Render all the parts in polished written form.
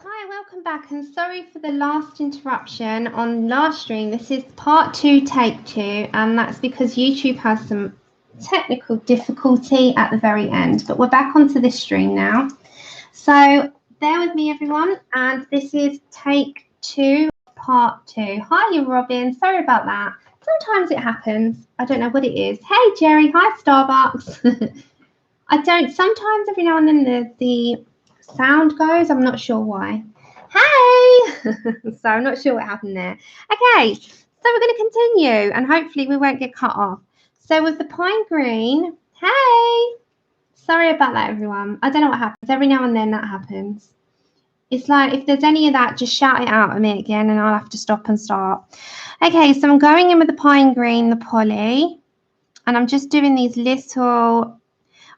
Hi, welcome back, and sorry for the last interruption on last stream. This is part 2, take 2, and that's because YouTube has some technical difficulty at the very end, but we're back onto this stream now. So bear with me, everyone, and this is take 2, part 2. Hi, Robin. Sorry about that. Sometimes it happens. I don't know what it is. Hey, Jerry. Hi, Starbucks. Sometimes every now and then the sound goes. I'm not sure why. Hey! So I'm not sure what happened there. Okay, so we're going to continue and hopefully we won't get cut off. So with the pine green, hey! Sorry about that, everyone. I don't know what happens. Every now and then that happens. It's like if there's any of that, just shout it out at me again and I'll have to stop and start. Okay, so I'm going in with the pine green, the poly, and I'm just doing these little...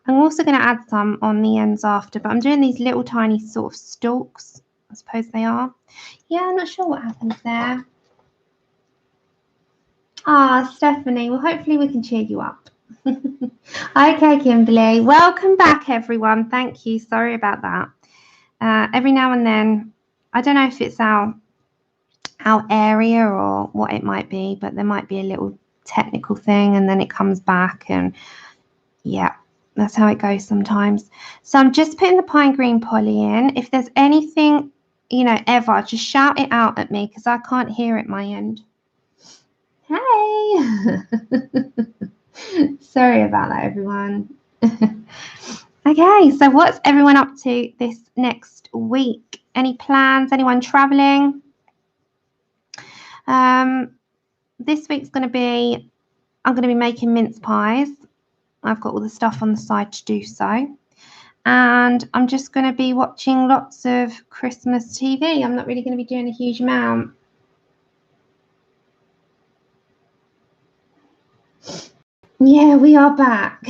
I'm also going to add some on the ends after, but I'm doing these little tiny sort of stalks, I suppose they are. Yeah, I'm not sure what happens there. Ah, Stephanie, well, hopefully we can cheer you up. Okay, Kimberly. Welcome back, everyone. Thank you. Sorry about that. Every now and then, I don't know if it's our area or what it might be, but there might be a little technical thing and then it comes back and yeah. That's how it goes sometimes. So I'm just putting the pine green poly in. If there's anything, you know, ever, just shout it out at me because I can't hear it my end. Hey! Sorry about that, everyone. Okay, so what's everyone up to this next week? Any plans? Anyone traveling? This week's going to be, I'm going to be making mince pies. I've got all the stuff on the side to do so. And I'm just going to be watching lots of Christmas TV. I'm not really going to be doing a huge amount. Yeah, we are back.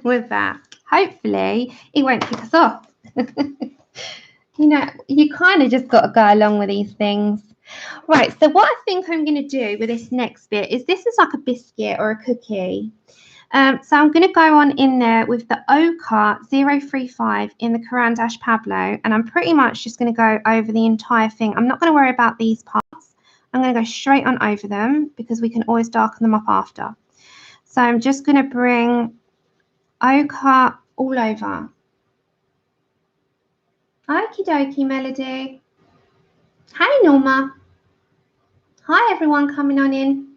We're back. Hopefully, it won't kick us off. You know, you kind of just got to go along with these things. Right, so what I think I'm going to do with this next bit is this is like a biscuit or a cookie. So I'm going to go on in there with the Ocher 035 in the Caran d'Ache Pablo, and I'm pretty much just going to go over the entire thing. I'm not going to worry about these parts. I'm going to go straight on over them because we can always darken them up after. So I'm just going to bring Ocher all over. Okie dokie, Melody. Hi, Norma. Hi, everyone coming on in.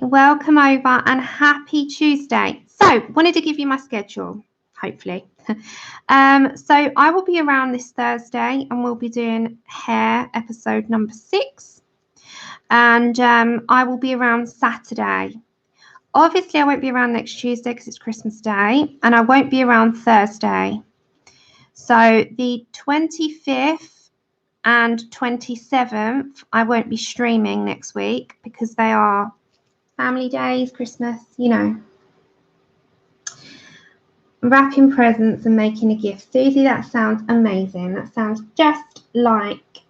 Welcome over and happy Tuesday. So wanted to give you my schedule, hopefully. So I will be around this Thursday and we'll be doing hair episode number 6. And I will be around Saturday. Obviously, I won't be around next Tuesday because it's Christmas Day. And I won't be around Thursday. So the 25th and 27th, I won't be streaming next week because they are family days, Christmas, you know. Wrapping presents and making a gift. Susie, that sounds amazing. That sounds just like,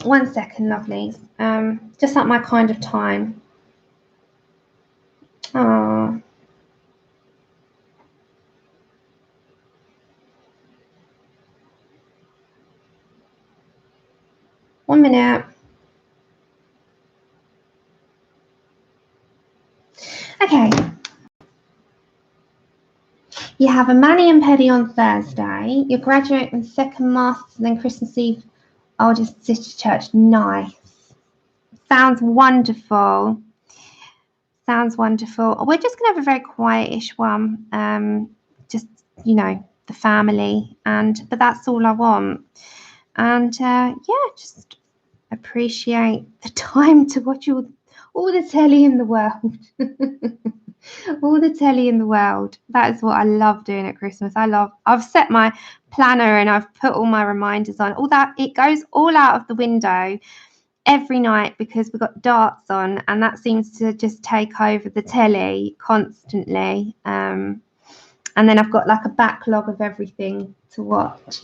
one second, lovelies. Just like my kind of time. Oh. One minute. Okay. You have a mani and pedi on Thursday. You're graduating second masters and then Christmas Eve. I'll just sit to church. Nice. Sounds wonderful. Sounds wonderful. We're just going to have a very quietish one. Just, you know, the family. But that's all I want. And, yeah, just appreciate the time to watch all the telly in the world. All the telly in the world. That is what I love doing at Christmas. I've set my planner and I've put all my reminders on. All that, it goes all out of the window every night because we've got darts on and that seems to just take over the telly constantly. And then I've got like a backlog of everything to watch.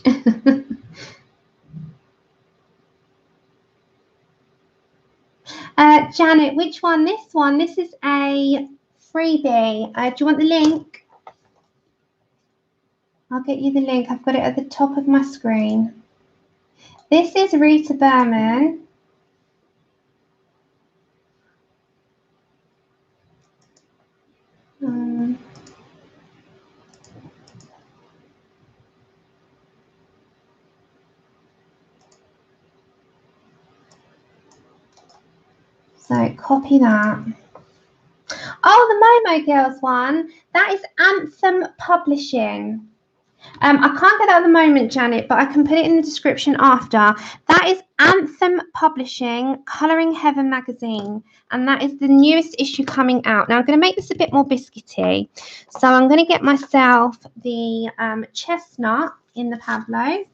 Janet, which one? This one. This is a freebie. Do you want the link? I'll get you the link. I've got it at the top of my screen. This is Rita Berman. So copy that. Oh, the Momo Girls one. That is Anthem Publishing. I can't get that at the moment, Janet, but I can put it in the description after. That is Anthem Publishing, Colouring Heaven magazine, and that is the newest issue coming out. Now, I'm going to make this a bit more biscuity. So I'm going to get myself the chestnut in the Pablo.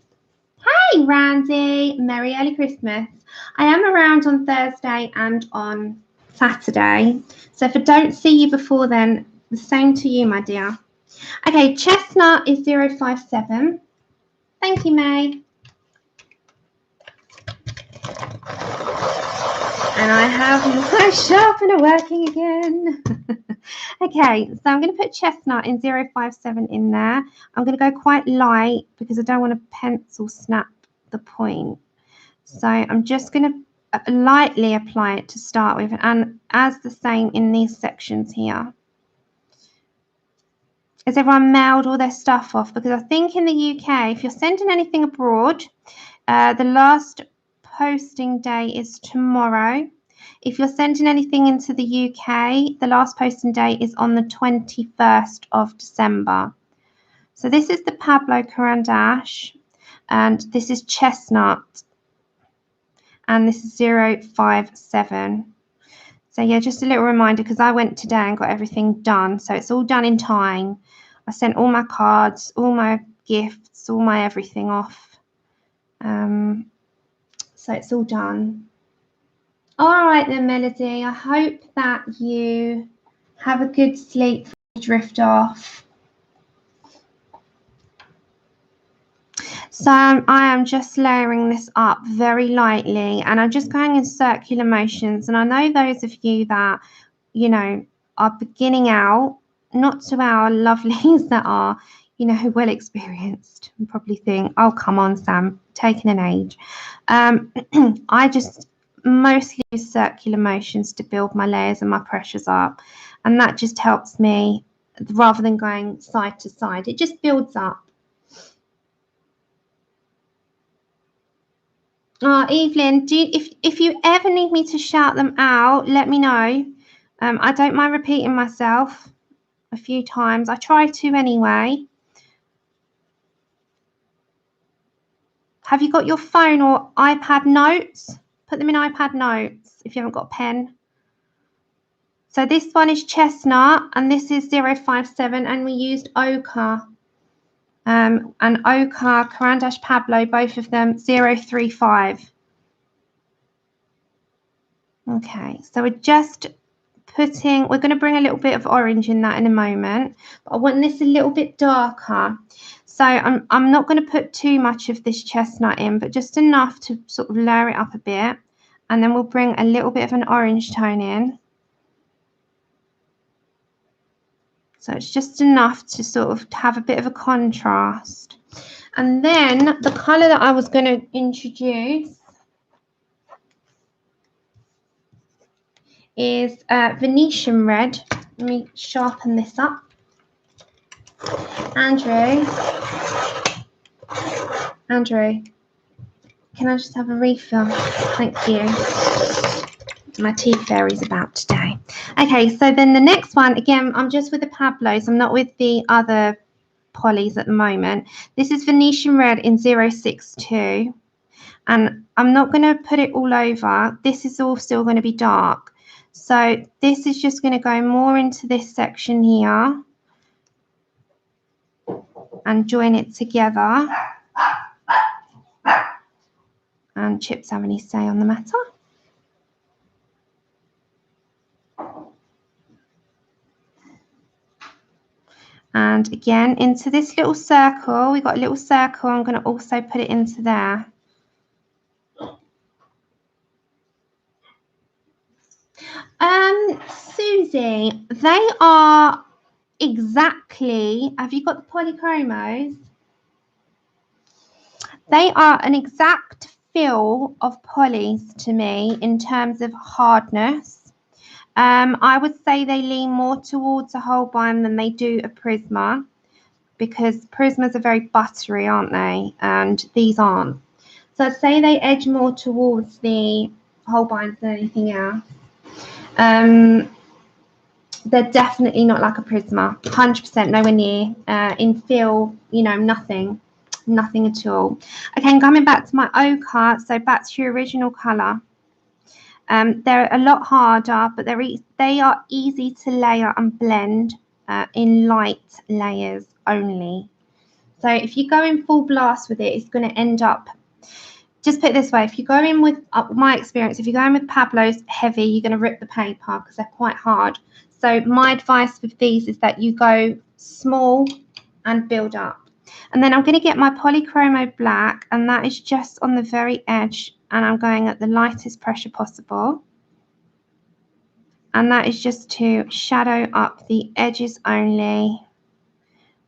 Hey, Randy. Merry early Christmas. I am around on Thursday and on Saturday. So if I don't see you before then, the same to you, my dear. Okay, chestnut is 057. Thank you, May. And I have my sharpener working again. Okay, so I'm going to put chestnut in 057 in there. I'm going to go quite light because I don't want to pencil snap the point. So I'm just going to lightly apply it to start with, and as the same in these sections here. Has everyone mailed all their stuff off? Because I think in the UK, if you're sending anything abroad, the last posting day is tomorrow. If you're sending anything into the UK, the last posting day is on the 21st of December. So this is the Pablo Carandash, and this is chestnut, and this is 057. So yeah, just a little reminder, because I went today and got everything done. So it's all done in time. I sent all my cards, all my gifts, all my everything off. So it's all done. All right then, Melody. I hope that you have a good sleep before you drift off. So I am just layering this up very lightly, and I'm just going in circular motions. And I know those of you that, you know, are beginning out, not to our lovelies that are, you know, well experienced and probably think, oh, come on, Sam, taking an age. I just mostly use circular motions to build my layers and my pressures up. And that just helps me, rather than going side to side, it just builds up. Oh, Evelyn, if you ever need me to shout them out, let me know. I don't mind repeating myself a few times. I try to anyway. Have you got your phone or iPad notes? Put them in iPad notes if you haven't got a pen. So this one is chestnut, and this is 057, and we used ochre. And ochre, Carandash Pablo, both of them 035. Okay, so we're just putting, we're going to bring a little bit of orange in that in a moment, but I want this a little bit darker. So I'm not going to put too much of this chestnut in, but just enough to sort of layer it up a bit, and then we'll bring a little bit of an orange tone in. So it's just enough to sort of have a bit of a contrast. And then the colour that I was going to introduce is Venetian Red. Let me sharpen this up. Andrew, can I just have a refill? Thank you. My tea fairy's about today. Okay, so then the next one, again, I'm just with the Pablos. I'm not with the other polys at the moment. This is Venetian Red in 062. And I'm not going to put it all over. This is all still going to be dark. So this is just going to go more into this section here and join it together. And Chips have any say on the matter? And again, into this little circle, we've got a little circle. I'm going to also put it into there. Susie, they are exactly, have you got the Polychromos? They are an exact feel of polys to me in terms of hardness. I would say they lean more towards a Holbein than they do a Prisma, because Prismas are very buttery, aren't they? And these aren't. So I'd say they edge more towards the Holbeins than anything else. They're definitely not like a Prisma, 100%, nowhere near. In feel, you know, nothing at all. Okay, and coming back to my ochre, so back to your original colour. They're a lot harder, but they are easy to layer and blend in light layers only. So if you go in full blast with it, it's going to end up, just put it this way, if you go in with, my experience, if you go in with Pablo's heavy, you're going to rip the paper because they're quite hard. So my advice with these is that you go small and build up. And then I'm going to get my Polychromo black, and that is just on the very edge, and I'm going at the lightest pressure possible. And that is just to shadow up the edges only.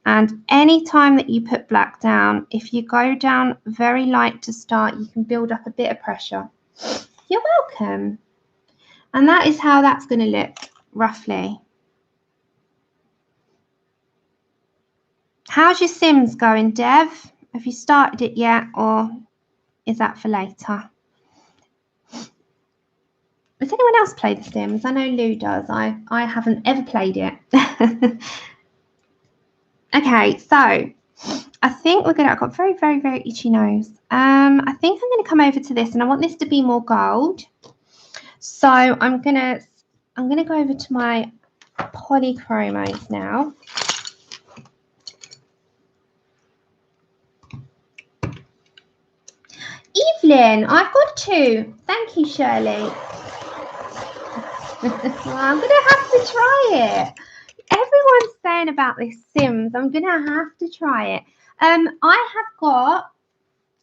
And any time that you put black down, if you go down very light to start, you can build up a bit of pressure. You're welcome. And that is how that's going to look, roughly. How's your Sims going, Dev? Have you started it yet, or is that for later? Does anyone else play The Sims? I know Lou does. I haven't ever played it. Okay, so I think we're gonna. I've got very, very, very itchy nose. I think I'm gonna come over to this, and I want this to be more gold. So I'm gonna go over to my Polychromos now. Evelyn, I've got two. Thank you, Shirley. Well, I'm gonna have to try it. Everyone's saying about this Sims. I'm gonna have to try it. I have got,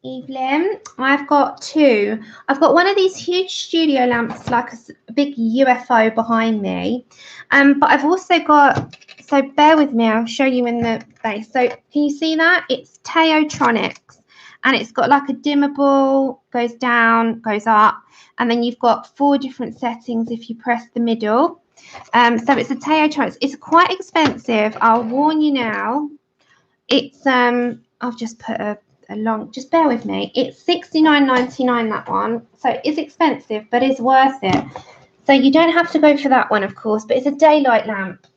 Evelyn, I've got two. I've got one of these huge studio lamps, like a big UFO behind me. But I've also got, so bear with me, I'll show you in the base. So can you see that? It's TAKE2, and it's got like a dimmable, goes down, goes up, and then you've got 4 different settings if you press the middle. So it's a TAKE2. It's quite expensive. I'll warn you now. It's I've just put a long, just bear with me. It's $69.99, that one. So it's expensive, but it's worth it. So you don't have to go for that one, of course, but it's a daylight lamp.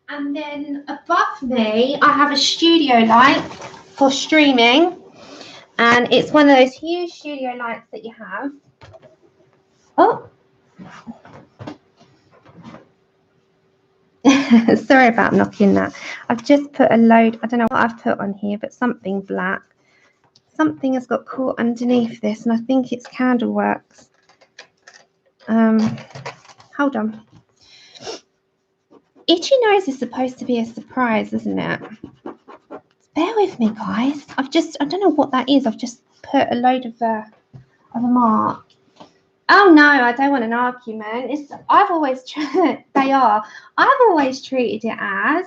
And then above me, I have a studio light for streaming. And it's one of those huge studio lights that you have. Oh. Sorry about knocking that. I've just put a load, I don't know what I've put on here, but something black. Something has got caught underneath this, and I think it's Candleworks. Hold on. Itchy nose is supposed to be a surprise, isn't it? Bear with me, guys. I don't know what that is. I've just put a load of a mark. Oh no, I don't want an argument. I've always treated it as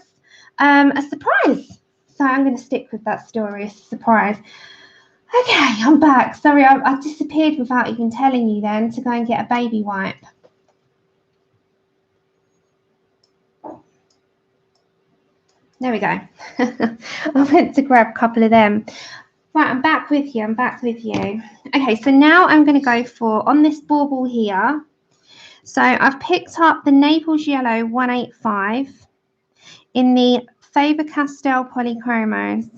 a surprise. So I'm going to stick with that story, a surprise. Okay, I'm back. Sorry, I disappeared without even telling you then to go and get a baby wipe. There we go. I went to grab a couple of them. Right, I'm back with you. Okay, so now I'm going to go for, on this bauble here. So I've picked up the Naples Yellow 185 in the Faber Castell Polychromos.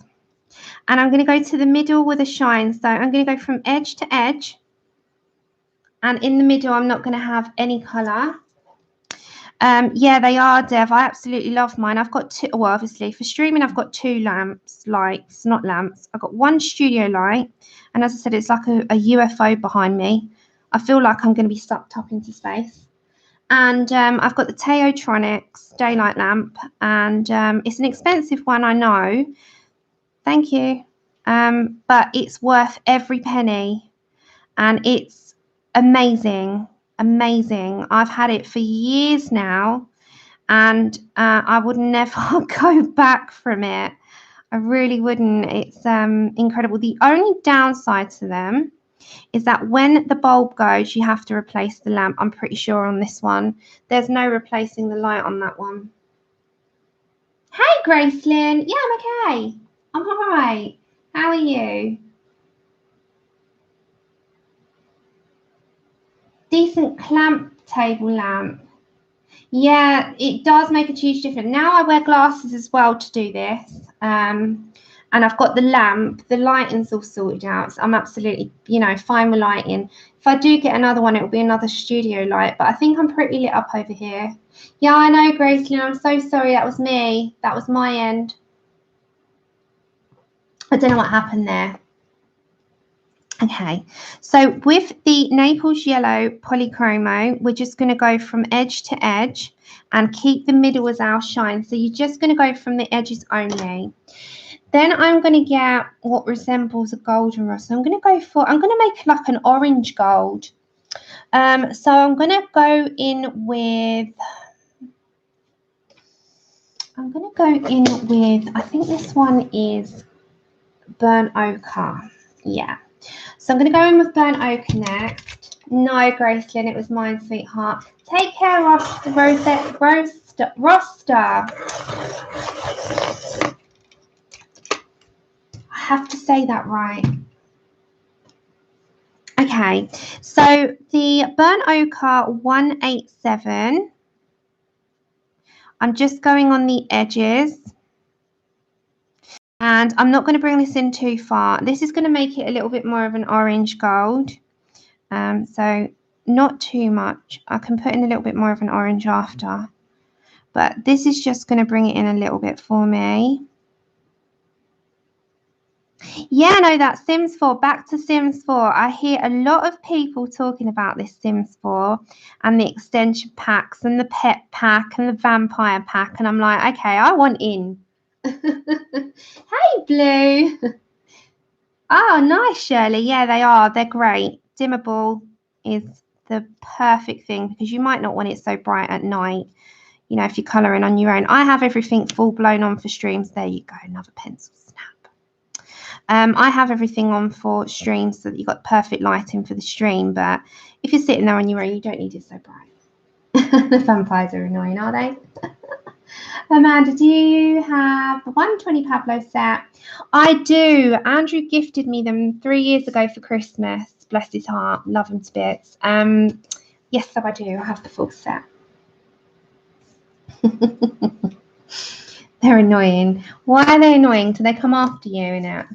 And I'm going to go to the middle with a shine. So I'm going to go from edge to edge. And in the middle, I'm not going to have any colour. Yeah, they are, Dev. I absolutely love mine. I've got 2, well, obviously for streaming, I've got 2 lights, not lamps. I've got 1 studio light, and as I said, it's like a UFO behind me. I feel like I'm going to be sucked up into space. And I've got the TAKE2 daylight lamp, and it's an expensive one, I know. Thank you. But it's worth every penny. and it's amazing, amazing. I've had it for years now, and I would never go back from it. I really wouldn't. It's incredible. The only downside to them is that when the bulb goes, you have to replace the lamp. I'm pretty sure on this one. There's no replacing the light on that one. Hey, Gracelyn. Yeah, I'm okay. I'm all right. How are you? Decent clamp table lamp. Yeah, it does make a huge difference. Now I wear glasses as well to do this. And I've got the lamp. The lighting's all sorted out. So I'm absolutely, you know, fine with lighting. If I do get another one, it'll be another studio light. But I think I'm pretty lit up over here. Yeah, I know, Gracelyn. I'm so sorry. That was me. That was my end. I don't know what happened there. Okay, so with the Naples Yellow Polychromo, we're just going to go from edge to edge and keep the middle as our shine. So you're just going to go from the edges only. Then I'm going to get what resembles a golden rust. So I'm going to make like an orange gold. So I'm going to go in with, I think this one is burnt ochre. Yeah. So I'm going to go in with burnt ochre next. No, Gracelyn, it was mine, sweetheart. Take care, Roster. I have to say that right. Okay, so the burnt ochre 187. I'm just going on the edges. And I'm not going to bring this in too far. This is going to make it a little bit more of an orange gold. So not too much. I can put in a little bit more of an orange after. But this is just going to bring it in a little bit for me. Yeah, no, that's Sims 4. Back to Sims 4. I hear a lot of people talking about this Sims 4 and the extension packs and the pet pack and the vampire pack. And I'm like, okay, I want in. Hey, Blue. Oh, nice, Shirley. Yeah, they are. They're great. Dimmable is the perfect thing because you might not want it so bright at night, you know, if you're colouring on your own. I have everything full blown on for streams. There you go, another pencil snap. I have everything on for streams so that you've got perfect lighting for the stream, but if you're sitting there on your own, you don't need it so bright. The vampires are annoying, are they? Amanda, do you have the 120 Pablo set? I do. Andrew gifted me them 3 years ago for Christmas. Bless his heart. Love him to bits. Yes, so I do. I have the full set. They're annoying. Why are they annoying? Do they come after you in it?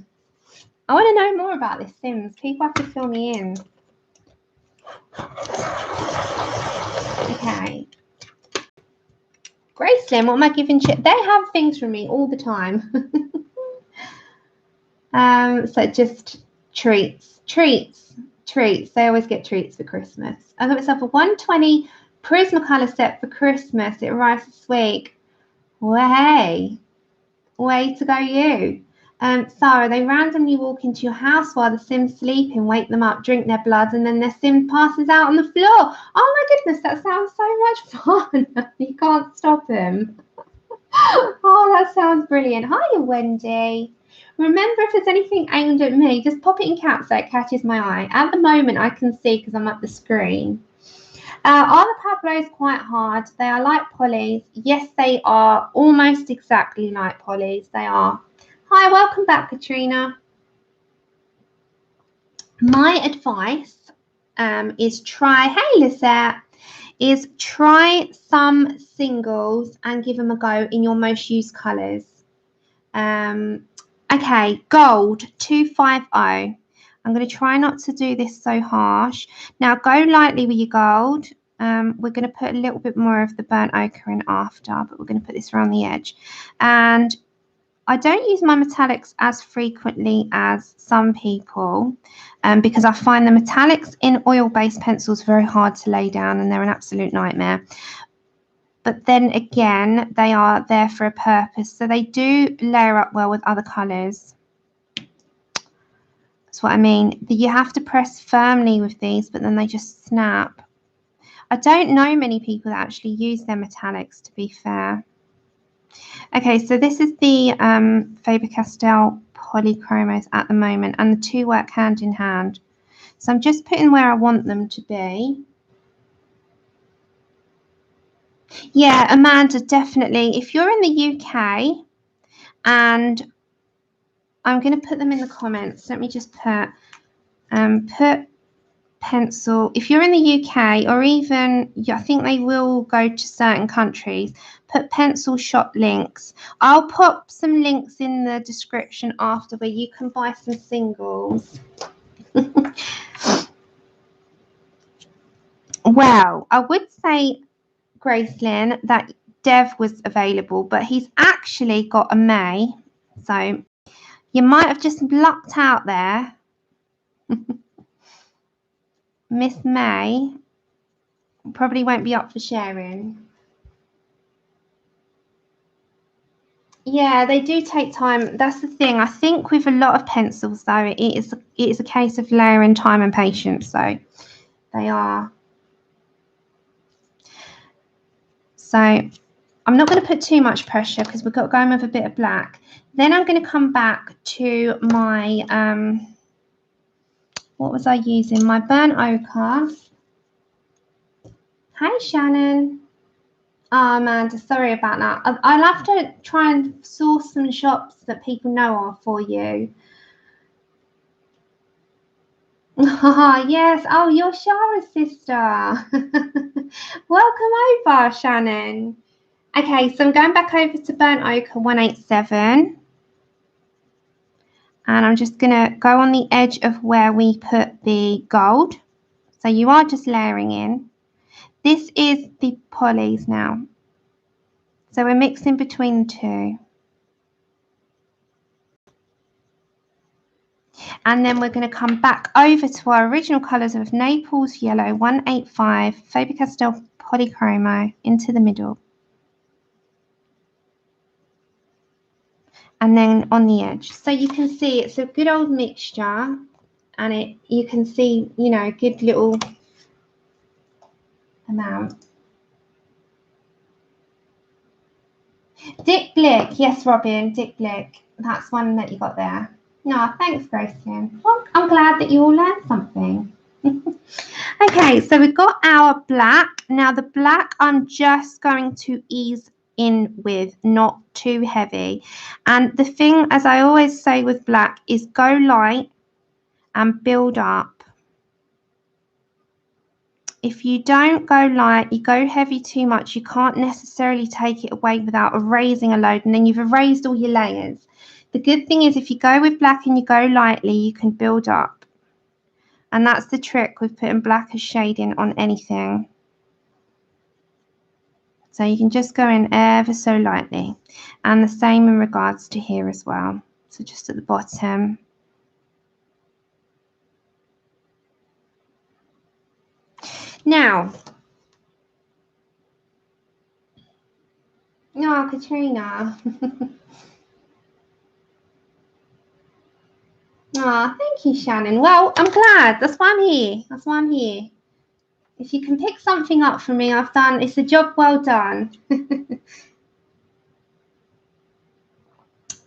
I want to know more about this Sims. People have to fill me in. Okay. Gracelyn, what am I giving? They have things from me all the time. So just treats. They always get treats for Christmas. I got myself a 120 Prismacolor set for Christmas. It arrives this week. Way to go, you. So they randomly walk into your house while the Sim's sleeping, wake them up, drink their blood, and then their Sim passes out on the floor. Oh my goodness, that sounds so much fun. You can't stop him. Oh, that sounds brilliant. Hiya, Wendy. Remember, if there's anything aimed at me, just pop it in caps so it catches my eye. At the moment, I can see because I'm at the screen. Are the Pablos quite hard? They are like polys. Yes, they are almost exactly like polys. They are. Hi, welcome back, Katrina. My advice is try, hey, Lisette, is try some singles and give them a go in your most used colours. Okay, gold 250. I'm going to try not to do this so harsh. Now go lightly with your gold. We're going to put a little bit more of the burnt ochre in after, but we're going to put this around the edge. And I don't use my metallics as frequently as some people because I find the metallics in oil-based pencils very hard to lay down and they're an absolute nightmare. But then again, they are there for a purpose. So they do layer up well with other colours. That's what I mean. You have to press firmly with these, but then they just snap. I don't know many people that actually use their metallics, to be fair. Okay, so this is the Faber Castell Polychromos at the moment, and the two work hand in hand. So I'm just putting where I want them to be. Yeah, Amanda, definitely. If you're in the UK, and I'm going to put them in the comments. Let me just put pencil. If you're in the UK, or even, I think they will go to certain countries, put pencil shop links. I'll pop some links in the description after where you can buy some singles. Well, I would say, Gracelyn, that Dev was available, but he's actually got a May. So you might have just lucked out there. Miss May probably won't be up for sharing. Yeah, they do take time. That's the thing. I think with a lot of pencils, though, it is a case of layering time and patience. So they are. So I'm not going to put too much pressure because we've got going with a bit of black. Then I'm going to come back to my, what was I using? My burnt ochre. Hi, Shannon. Oh, Amanda, sorry about that. I'll have to try and source some shops that people know of for you. Oh, yes. Oh, you're Shara's sister. Welcome over, Shannon. Okay, so I'm going back over to Burnt Ochre 187. And I'm just going to go on the edge of where we put the gold. So you are just layering in. This is the polys now. So we're mixing between the two. And then we're going to come back over to our original colours of Naples Yellow 185, Faber Castell Polychromo into the middle. And then on the edge. So you can see it's a good old mixture, and you can see, you know, a good little amount. Dick Blick, yes, Robin, Dick Blick. That's one that you got there. No, thanks, Gracelyn. Well, I'm glad that you all learned something. Okay, so we've got our black. Now the black I'm just going to ease in with, not too heavy. And the thing, as I always say with black, is go light and build up. If you don't go light, you go heavy too much, you can't necessarily take it away without erasing a load, and then you've erased all your layers. The good thing is if you go with black and you go lightly, you can build up. And that's the trick with putting black as shading on anything. So you can just go in ever so lightly. And the same in regards to here as well. So just at the bottom. Now, no, Katrina. Oh, thank you, Shannon. Well, I'm glad. That's why I'm here. That's why I'm here. If you can pick something up for me, it's a job well done.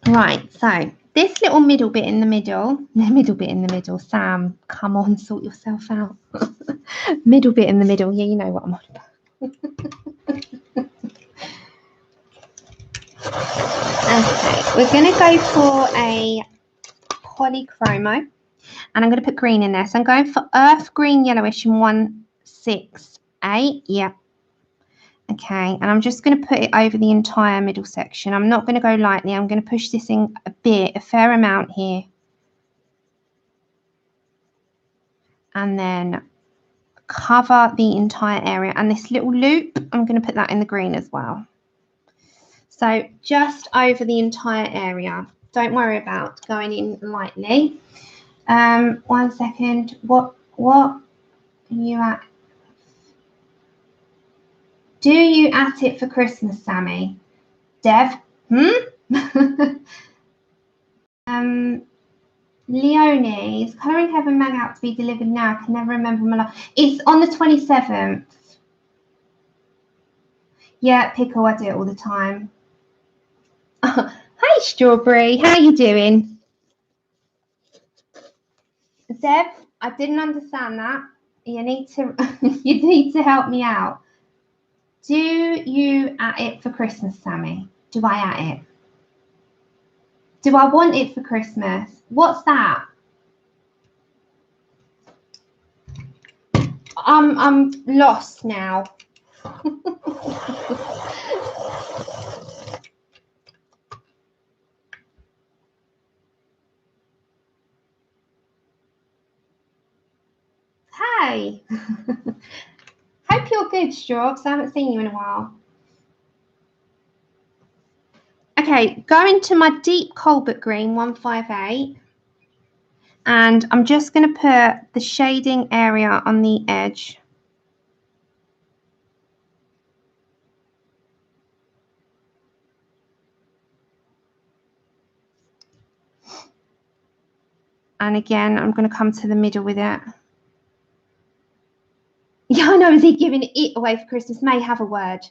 Right, so this little middle bit in the middle, Sam, come on, sort yourself out. Middle bit in the middle, yeah, you know what I'm on about. Okay, we're going to go for a Polychromo, and I'm going to put green in there. So I'm going for earth green yellowish in 168, yeah. Okay, and I'm just going to put it over the entire middle section. I'm not going to go lightly. I'm going to push this in a fair amount here. And then cover the entire area. And this little loop, I'm going to put that in the green as well. So just over the entire area. Don't worry about going in lightly. 1 second. What are you at? Do you at it for Christmas, Sammy? Dev? Leonie's colouring heaven mag out to be delivered now. I can never remember my life. It's on the 27th. Yeah, Pickle, I do it all the time. Hey, Strawberry, how you doing? Zeb, I didn't understand that. You need to you need to help me out. Do you at it for Christmas, Sammy? Do I at it? Do I want it for Christmas? What's that? I'm lost now. Hey. Hope you're good, Straw, because I haven't seen you in a while. Okay, go into my deep Colbert green 158. And I'm just going to put the shading area on the edge. And again, I'm going to come to the middle with it. Yeah, I know, is he giving it away for Christmas? May have a word.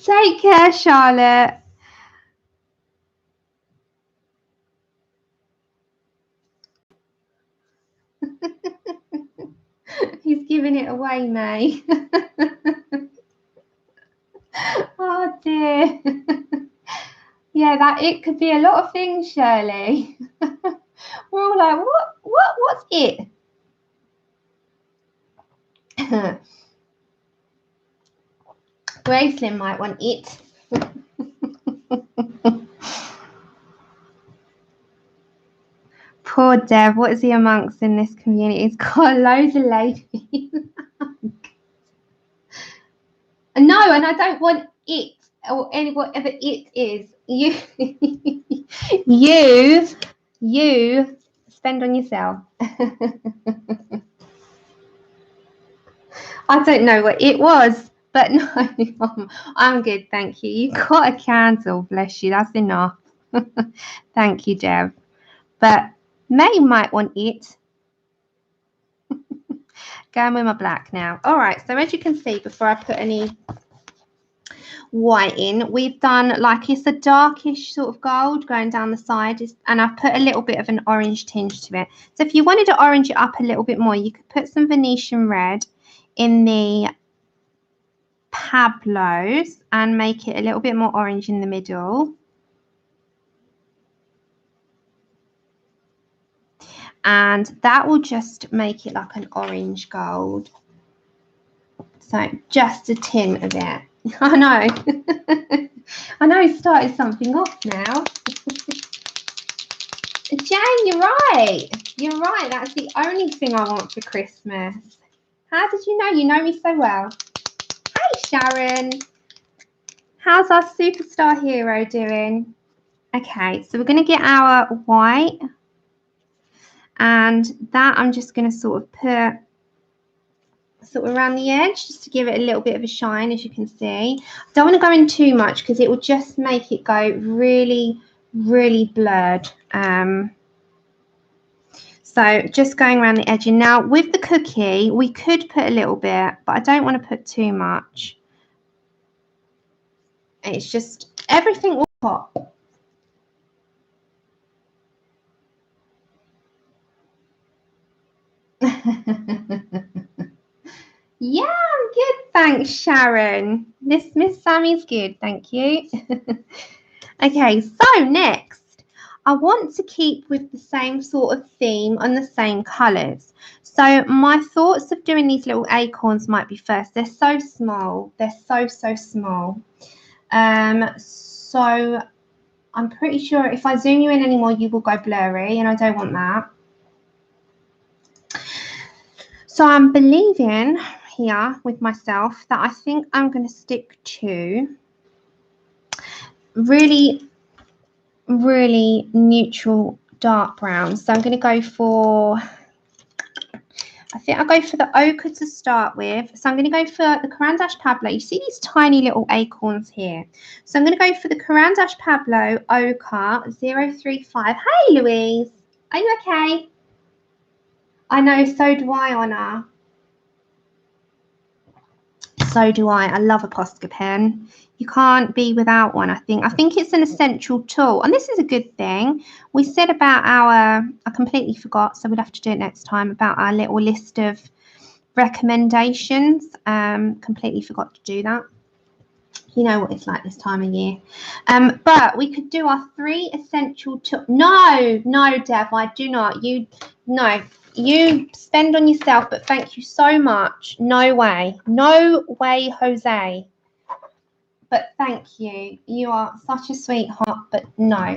Take care, Charlotte. He's giving it away, May. Oh dear. Yeah, that it could be a lot of things, Shirley. We're all like, what's it? Gracelyn might want it. Poor Dev, what is he amongst in this community? He's got loads of ladies. No, and I don't want it or any whatever it is. You spend on yourself. I don't know what it was, but no, I'm good, thank you. You got a candle, bless you. That's enough. Thank you, Dev. But May might want it. Going with my black now. All right, so as you can see, before I put any white in, we've done like it's a darkish sort of gold going down the side, and I've put a little bit of an orange tinge to it. So if you wanted to orange it up a little bit more, you could put some Venetian red in the Pablos and make it a little bit more orange in the middle. And that will just make it like an orange gold. So just a tin of it. I know. I know he started something off now. Jane, you're right. You're right. That's the only thing I want for Christmas. How did you know? You know me so well. Hey, Sharon. How's our superstar hero doing? Okay, so we're going to get our white. And that I'm just going to sort of put sort of around the edge just to give it a little bit of a shine, as you can see. Don't want to go in too much because it will just make it go really, really blurred. So just going around the edge. And now with the cookie, we could put a little bit, but I don't want to put too much. It's just everything will pop. Yeah, I'm good, thanks, Sharon. Miss Sammy's good, thank you. Okay, so next, I want to keep with the same sort of theme on the same colours. So my thoughts of doing these little acorns might be first. They're so small. They're so small. So I'm pretty sure if I zoom you in anymore, you will go blurry, and I don't want that. So I'm believing here with myself that I think I'm going to stick to really neutral dark brown. So I'm going to go for I think I'll go for the ochre to start with. So I'm going to go for the Carandash Pablo. You see these tiny little acorns here. So I'm going to go for the Carandash Pablo ochre 035. Hey, Louise. Are you okay? I know, so do I, Honor. So do I. I love a Posca pen. You can't be without one, I think. I think it's an essential tool. And this is a good thing. We said about our, I completely forgot, so we'll have to do it next time, about our little list of recommendations. Completely forgot to do that. You know what it's like this time of year. But we could do our 3 essential tools. No, Deb, I do not. You spend on yourself, but thank you so much. No way, Jose. But thank you. You are such a sweetheart, but no.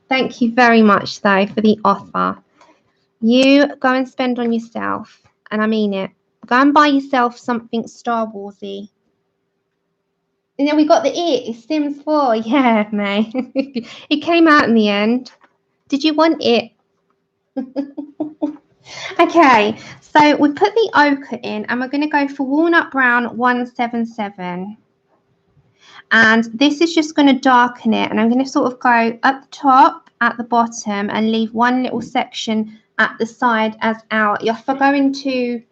Thank you very much, though, for the offer. You go and spend on yourself, and I mean it. Go and buy yourself something Star Warsy. And then we got the It's Sims 4. Yeah, May. It came out in the end. Did you want it? Okay, so we put the ochre in, and we're going to go for Walnut Brown 177. And this is just going to darken it, and I'm going to sort of go up the top, at the bottom, and leave one little section at the side as our. If I go into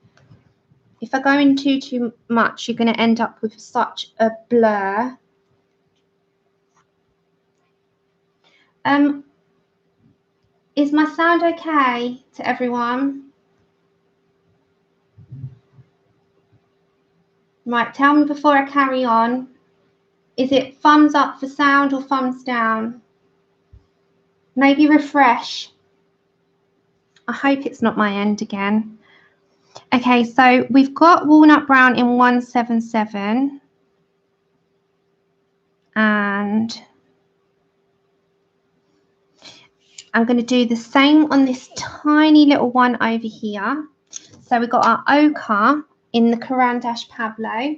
too much, you're going to end up with such a blur. Is my sound okay to everyone? Right, tell me before I carry on. Is it thumbs up for sound or thumbs down? Maybe refresh. I hope it's not my end again. Okay, so we've got Walnut Brown in 177. And I'm going to do the same on this tiny little one over here. So we've got our ochre in the Carandash Pablo.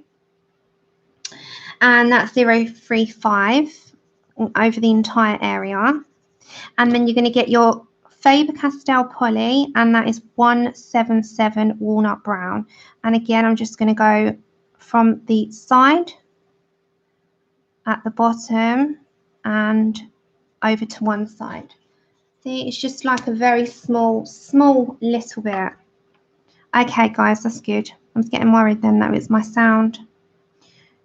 And that's 035 over the entire area. And then you're going to get your Faber Castell Poly, and that is 177 Walnut Brown. And again, I'm just going to go from the side at the bottom and over to one side. See, it's just like a very small little bit. Okay, guys, that's good. I was getting worried then that was my sound.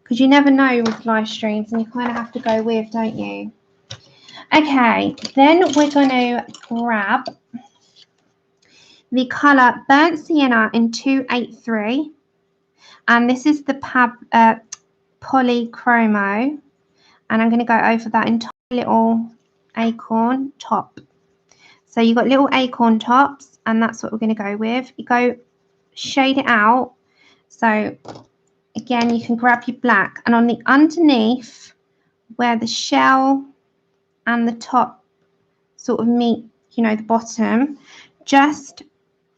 Because you never know with live streams, and you kind of have to go with, don't you? Okay, then we're going to grab the colour Burnt Sienna in 283. And this is the Polychromo. And I'm going to go over that entire little acorn top. So you've got little acorn tops, and that's what we're going to go with. You go shade it out. So again, you can grab your black, and on the underneath where the shell and the top sort of meet, you know, the bottom, just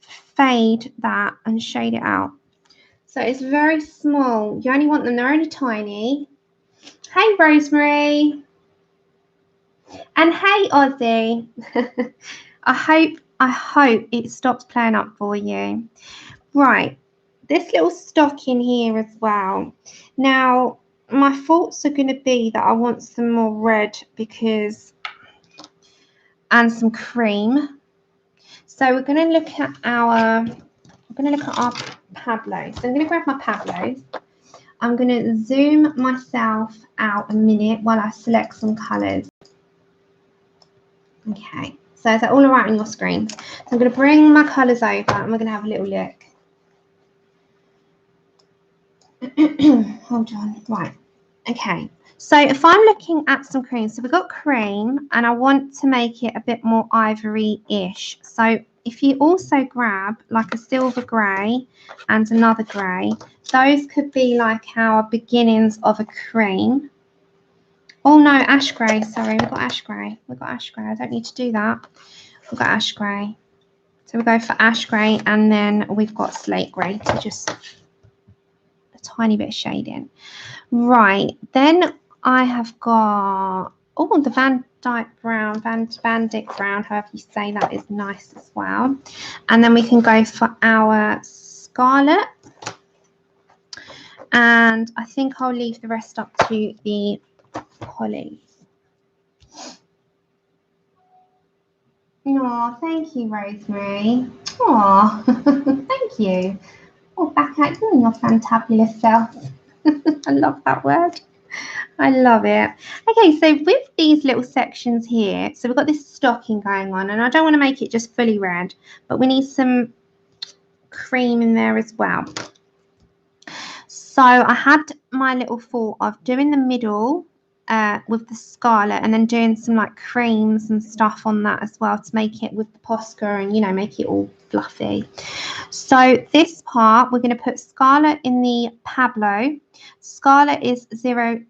fade that and shade it out. So it's very small. You only want them, they're only tiny. Hey, Rosemary. And hey, Ozzy. I hope it stops playing up for you. Right, this little stock in here as well. Now, my thoughts are going to be that I want some more red and some cream. So we're going to look at our Pablo. So I'm going to grab my Pablos. I'm going to zoom myself out a minute while I select some colours. Okay, so is that all right on your screen? So I'm going to bring my colours over, and we're going to have a little look. Hold on. Right. Okay. So if I'm looking at some cream, so we've got cream, and I want to make it a bit more ivory-ish. So if you also grab like a silver grey and another grey, those could be like our beginnings of a cream. Oh no, ash grey. Sorry, we've got ash grey. We've got ash grey. I don't need to do that. We've got ash grey. So we go for ash grey, and then we've got slate grey to just a tiny bit of shading. Right, then I have got, Oh, the Van Dyke Brown, Van Dyck Brown, however you say that, is nice as well. And then we can go for our Scarlet. And I think I'll leave the rest up to the Poly. Oh, thank you, Rosemary. Oh, thank you. Oh, back at you and your fantabulous self. I love that word. I love it. Okay, so with these little sections here, so we've got this stocking going on, and I don't want to make it just fully red, but we need some cream in there as well. So I had my little thought of doing the middle with the Scarlet, and then doing some like creams and stuff on that as well to make it with the Posca and, you know, make it all fluffy. So this part, we're going to put Scarlet in the Pablo. Scarlet is 070,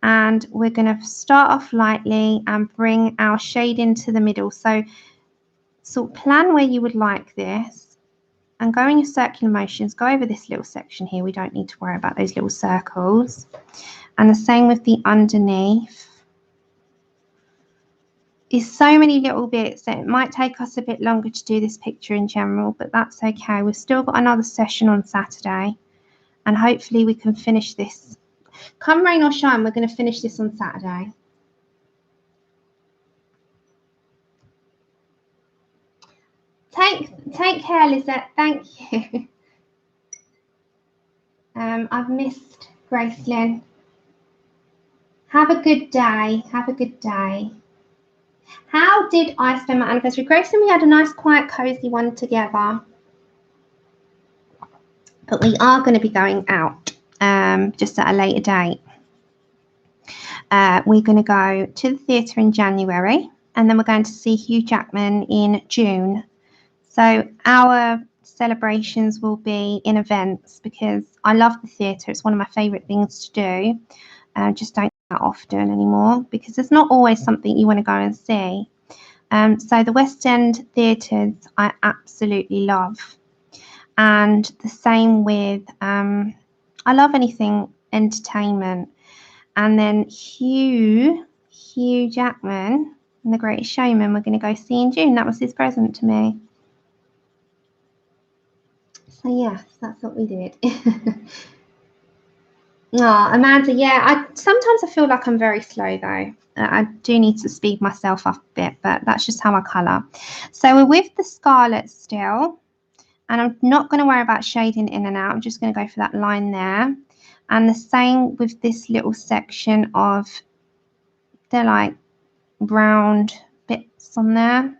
and we're going to start off lightly and bring our shade into the middle. So sort of plan where you would like this. And go in your circular motions, go over this little section here. We don't need to worry about those little circles. And the same with the underneath. It's so many little bits that it might take us a bit longer to do this picture in general, but that's okay. We've still got another session on Saturday, and hopefully we can finish this. Come rain or shine, we're going to finish this on Saturday. Take care, Lizette. Thank you. I've missed Gracelyn. Have a good day. Have a good day. How did I spend my anniversary? Gracelyn, we had a nice, quiet, cozy one together. But we are going to be going out just at a later date. We're going to go to the theatre in January, and then we're going to see Hugh Jackman in June. So our celebrations will be in events because I love the theatre. It's one of my favourite things to do. Just don't do that often anymore because there's not always something you want to go and see. So the West End theatres I absolutely love. And the same with, I love anything entertainment. And then Hugh Jackman and The Greatest Showman we're going to go see in June. That was his present to me. So yes, that's what we did. Oh, Amanda, yeah, sometimes I feel like I'm very slow though. I do need to speed myself up a bit, but that's just how I colour. So we're with the Scarlet still, and I'm not going to worry about shading in and out. I'm just going to go for that line there. And the same with this little section of, they're like round bits on there.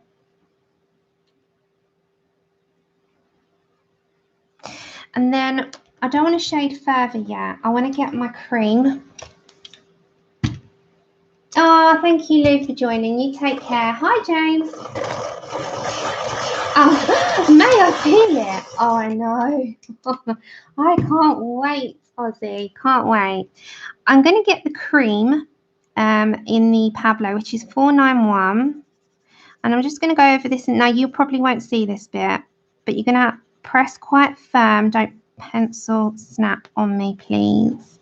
And then I don't want to shade further yet. I want to get my cream. Oh, thank you, Lou, for joining. You take care. Hi, James. Oh, may I feel it? Oh, I know. I can't wait, Ozzy. Can't wait. I'm going to get the cream in the Pablo, which is 491. And I'm just going to go over this. And now you probably won't see this bit, but you're going to press quite firm. Don't pencil snap on me, please.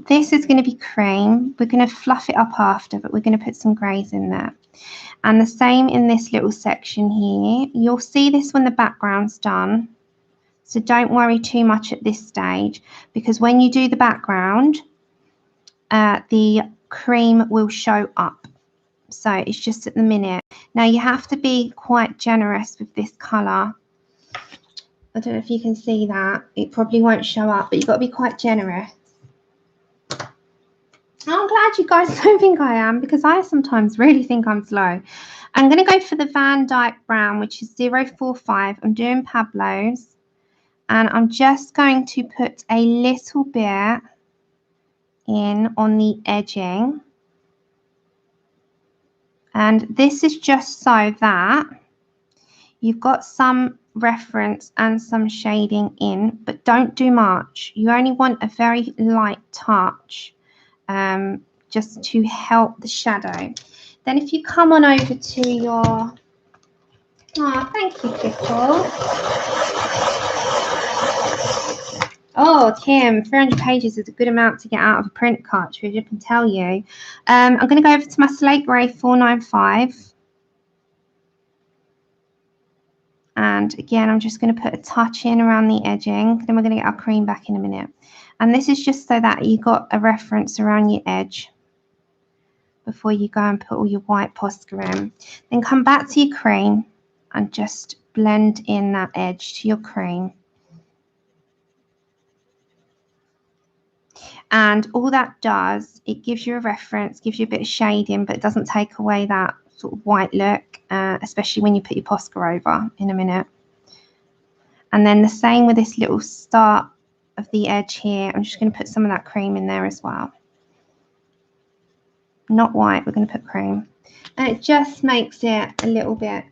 This is going to be cream. We're going to fluff it up after, but we're going to put some greys in there. And the same in this little section here. You'll see this when the background's done. So don't worry too much at this stage, because when you do the background, the cream will show up. So it's just at the minute. Now you have to be quite generous with this colour. I don't know if you can see that. It probably won't show up, but you've got to be quite generous. I'm glad you guys don't think I am, because I sometimes really think I'm slow. I'm going to go for the Van Dyke Brown, which is 045. I'm doing Pablo's. And I'm just going to put a little bit in on the edging. And this is just so that you've got some reference and some shading in, but don't do much. You only want a very light touch. Just to help the shadow. Then if you come on over to your, oh, thank you, Pickle. Oh, Kim, 300 pages is a good amount to get out of a print cartridge, I can tell you. I'm going to go over to my Slate Grey 495. And again, I'm just going to put a touch in around the edging. Then we're going to get our cream back in a minute. And this is just so that you got a reference around your edge before you go and put all your white Posca in. Then come back to your cream and just blend in that edge to your cream. And all that does, it gives you a reference, gives you a bit of shading, but it doesn't take away that sort of white look, especially when you put your Posca over in a minute. And then the same with this little start of the edge here. I'm just going to put some of that cream in there as well. Not white, we're going to put cream. And it just makes it a little bit...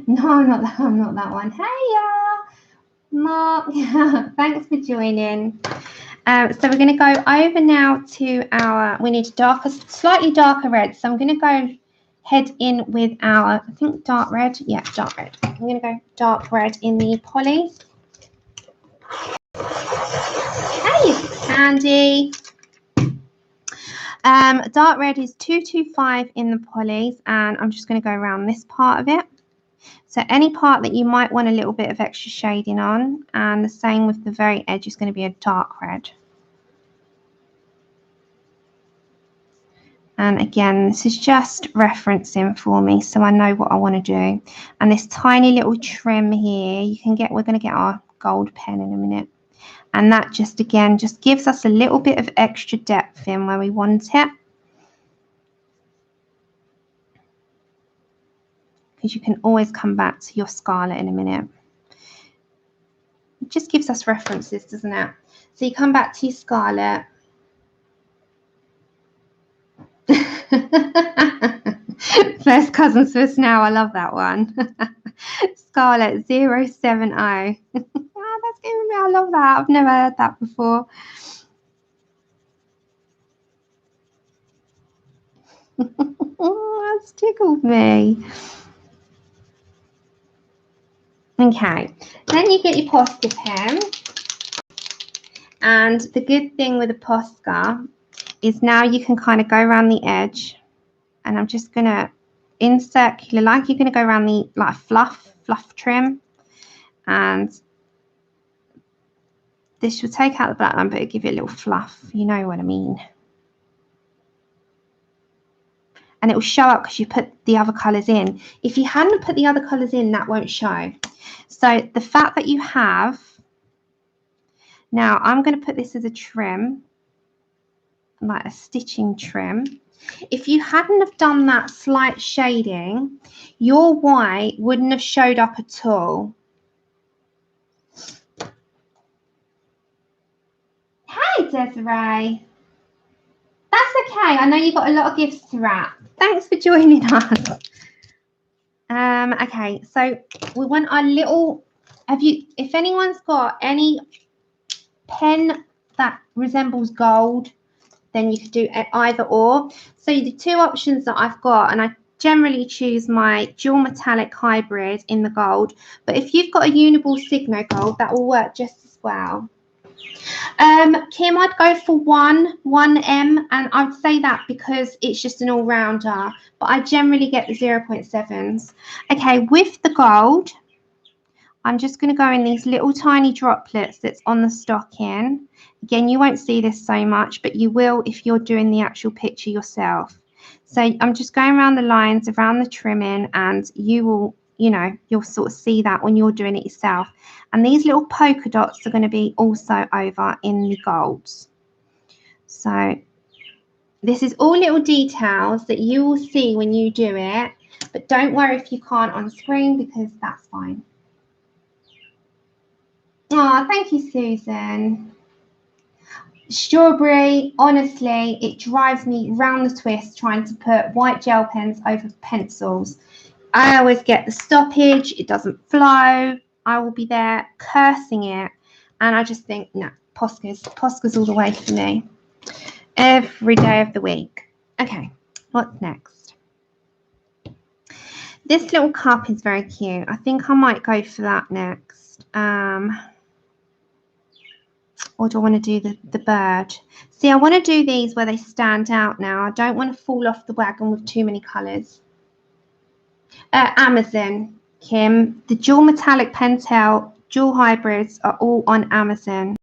No, I'm not that one. Hey, Mark. Thanks for joining. So we're going to go over now to our... We need a darker, slightly darker red. So I'm going to go head in with our, I think, dark red. Yeah, dark red. I'm going to go dark red in the poly. Hey, Candy. Dark red is 225 in the polys, and I'm just going to go around this part of it. So any part that you might want a little bit of extra shading on, and the same with the very edge is going to be a dark red. And again, this is just referencing for me so I know what I want to do. And this tiny little trim here, you can get, we're going to get our gold pen in a minute. And that just, again, just gives us a little bit of extra depth in where we want it. Because you can always come back to your scarlet in a minute. It just gives us references, doesn't it? So you come back to your scarlet. First cousins first now. I love that one. Scarlet 070. Oh, that's giving me. I love that. I've never heard that before. Oh, that's tickled me. Okay, then you get your Posca pen, and the good thing with a Posca is now you can kind of go around the edge, and I'm just going to, in circular, like you're going to go around the, like fluff trim, and this will take out the black line, but it'll give you a little fluff, you know what I mean. And it will show up because you put the other colours in. If you hadn't put the other colours in, that won't show. So the fact that you have, now I'm going to put this as a trim, like a stitching trim. If you hadn't have done that slight shading, your white wouldn't have showed up at all. Hey, Desiree. That's okay. I know you've got a lot of gifts to wrap. Thanks for joining us. Okay, so we want our little, if anyone's got any pen that resembles gold, then you could do either or. So the two options that I've got, and I generally choose my dual metallic hybrid in the gold, but if you've got a Uniball Signo gold, that will work just as well. Kim, I'd go for 1M, and I'd say that because it's just an all-rounder, but I generally get the 0.7s. Okay, with the gold, I'm just going to go in these little tiny droplets that's on the stocking. Again, you won't see this so much, but you will if you're doing the actual picture yourself. So I'm just going around the lines, around the trimming, and you will, you know, you'll sort of see that when you're doing it yourself. And these little polka dots are going to be also over in the golds. So this is all little details that you will see when you do it, but don't worry if you can't on screen, because that's fine. Oh, thank you, Susan. Strawberry, honestly, it drives me round the twist trying to put white gel pens over pencils. I always get the stoppage, it doesn't flow. I will be there cursing it, and I just think, no, Posca's all the way for me. Every day of the week. Okay, what's next? This little cup is very cute. I think I might go for that next. Or do I want to do the bird? See, I want to do these where they stand out now. I don't want to fall off the wagon with too many colours. Amazon, Kim. The dual metallic pentel, dual hybrids are all on Amazon.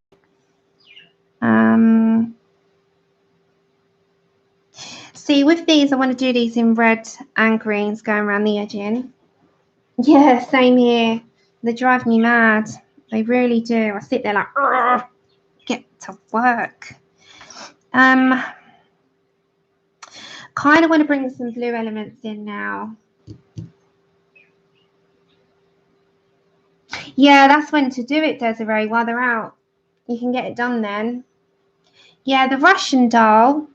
See, with these, I want to do these in red and greens going around the edging. Yeah, same here. They drive me mad. They really do. I sit there like, get to work. Kind of want to bring some blue elements in now. Yeah, that's when to do it, Desiree, while they're out. You can get it done then. Yeah, the Russian doll.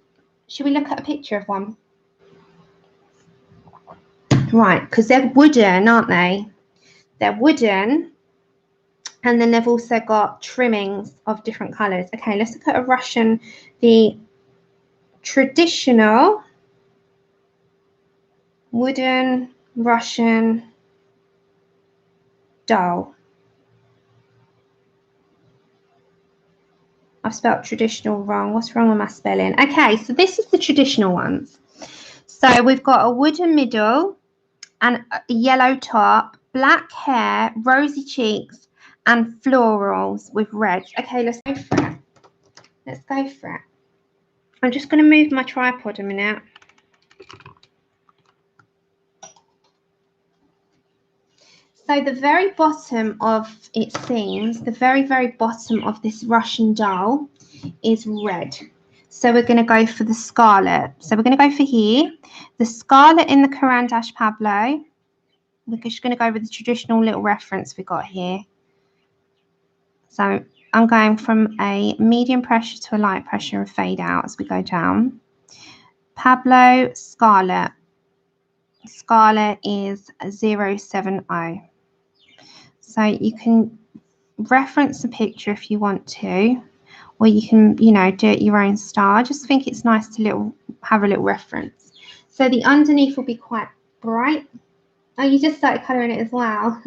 Should we look at a picture of one? Right, because they're wooden, aren't they? They're wooden. And then they've also got trimmings of different colours. Okay, let's look at a Russian, the traditional wooden Russian doll. I've spelled traditional wrong. What's wrong with my spelling? Okay, so this is the traditional ones. So we've got a wooden middle and a yellow top, black hair, rosy cheeks, and florals with reds. Okay, let's go for it. Let's go for it. I'm just going to move my tripod a minute. So the very bottom of, it seems, the very, very bottom of this Russian doll is red. So we're going to go for the scarlet. So we're going to go for here. The scarlet in the Caran d'Ache Pablo. We're just going to go with the traditional little reference we got here. So I'm going from a medium pressure to a light pressure and fade out as we go down. Pablo Scarlet. Scarlet is 070. So you can reference a picture if you want to, or you can, you know, do it your own style. I just think it's nice to have a little reference. So the underneath will be quite bright. Oh, you just started colouring it as well.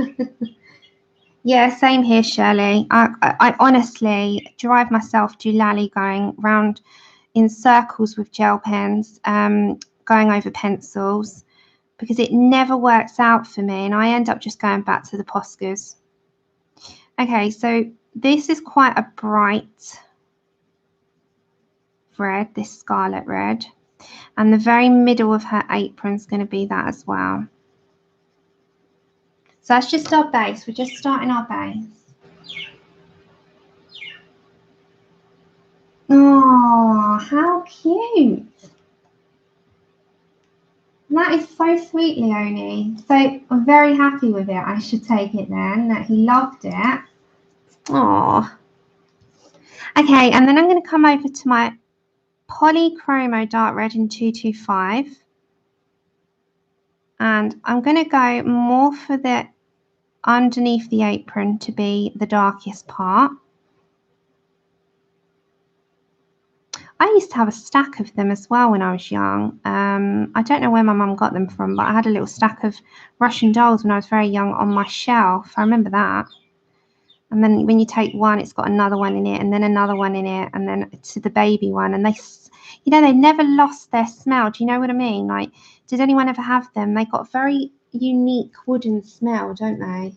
Yeah, same here, Shirley. I honestly drive myself to lally going round in circles with gel pens, going over pencils, because it never works out for me, and I end up just going back to the Poscas. Okay, so this is quite a bright red, this scarlet red, and the very middle of her apron is going to be that as well. So that's just our base. We're just starting our base. Oh, how cute. That is so sweet, Leonie. So I'm very happy with it. I should take it then, that he loved it. Oh. Okay, and then I'm going to come over to my Polychromo Dark Red in 225. And I'm going to go more for the underneath the apron to be the darkest part. I used to have a stack of them as well when I was young. I don't know where my mum got them from, but I had a little stack of Russian dolls when I was very young on my shelf. I remember that. And then when you take one, it's got another one in it, and then another one in it, and then to the baby one. And they, you know, they never lost their smell. Do you know what I mean? Like, did anyone ever have them? They got a very unique wooden smell, don't they?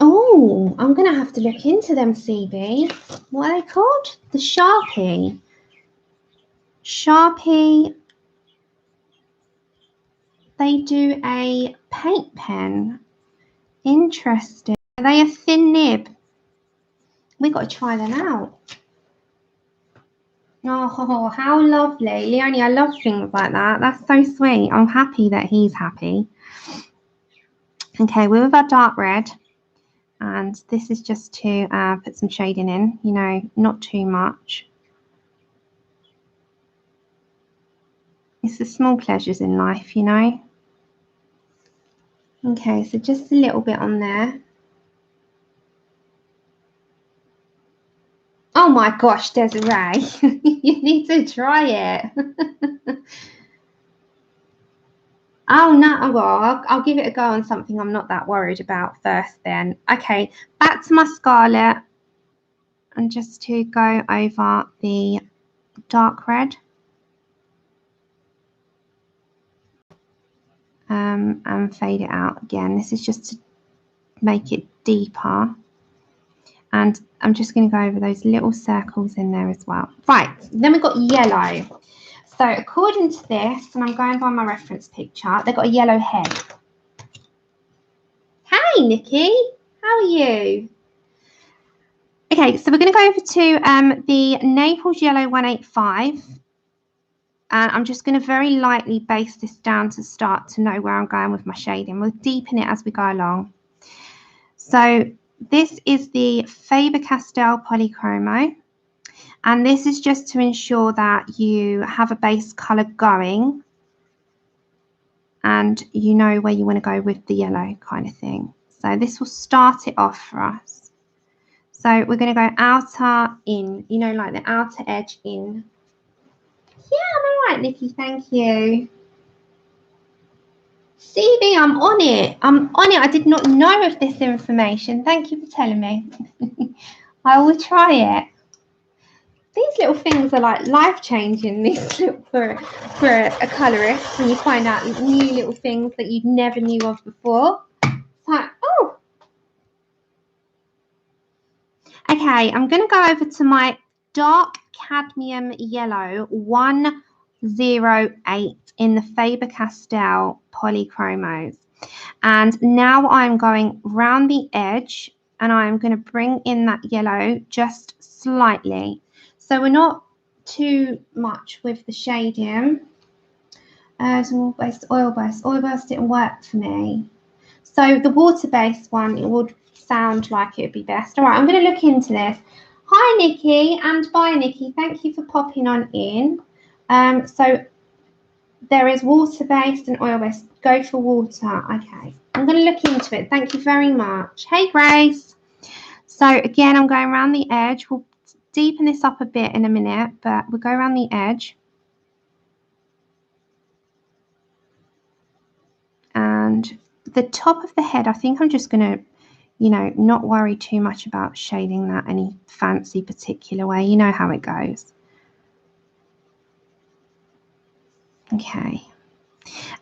Oh, I'm going to have to look into them, CB. What are they called? The Sharpie. Sharpie. They do a paint pen. Interesting. Are they a thin nib? We got to try them out. Oh, how lovely. Leonie, I love things like that. That's so sweet. I'm happy that he's happy. Okay, we're with our dark red. And this is just to put some shading in, you know, not too much. It's the small pleasures in life, you know. Okay, so just a little bit on there. Oh my gosh, Desiree, you need to try it. Oh, no, well, I'll give it a go on something I'm not that worried about first then. Okay, back to my Scarlet. And just to go over the dark red. And fade it out again. This is just to make it deeper. And I'm just going to go over those little circles in there as well. Right, then we've got yellow. So according to this, and I'm going by my reference picture, they've got a yellow head. Hey, Nikki, how are you? Okay, so we're going to go over to the Naples Yellow 185. And I'm just going to very lightly base this down to start to know where I'm going with my shading. We'll deepen it as we go along. So this is the Faber Castell Polychromo. And this is just to ensure that you have a base colour going and you know where you want to go with the yellow kind of thing. So this will start it off for us. So we're going to go outer in, you know, like the outer edge in. Yeah, I'm all right, Nikki, thank you. CB, I'm on it. I'm on it. I did not know of this information. Thank you for telling me. I will try it. These little things are like life-changing, these for a colorist, when you find out new little things that you never knew of before. It's like, oh. Okay, I'm going to go over to my dark cadmium yellow 108 in the Faber Castell Polychromos. And now I'm going round the edge and I'm going to bring in that yellow just slightly. So we're not too much with the shading. Oil-based. Oil-based didn't work for me. So the water-based one, it would sound like it would be best. All right, I'm going to look into this. Hi, Nikki, and bye, Nikki. Thank you for popping on in. So there is water-based and oil-based. Go for water. Okay, I'm going to look into it. Thank you very much. Hey, Grace. So again, I'm going around the edge. We'll deepen this up a bit in a minute, but we'll go around the edge. And the top of the head, I think I'm just going to, you know, not worry too much about shading that any fancy particular way. You know how it goes. Okay.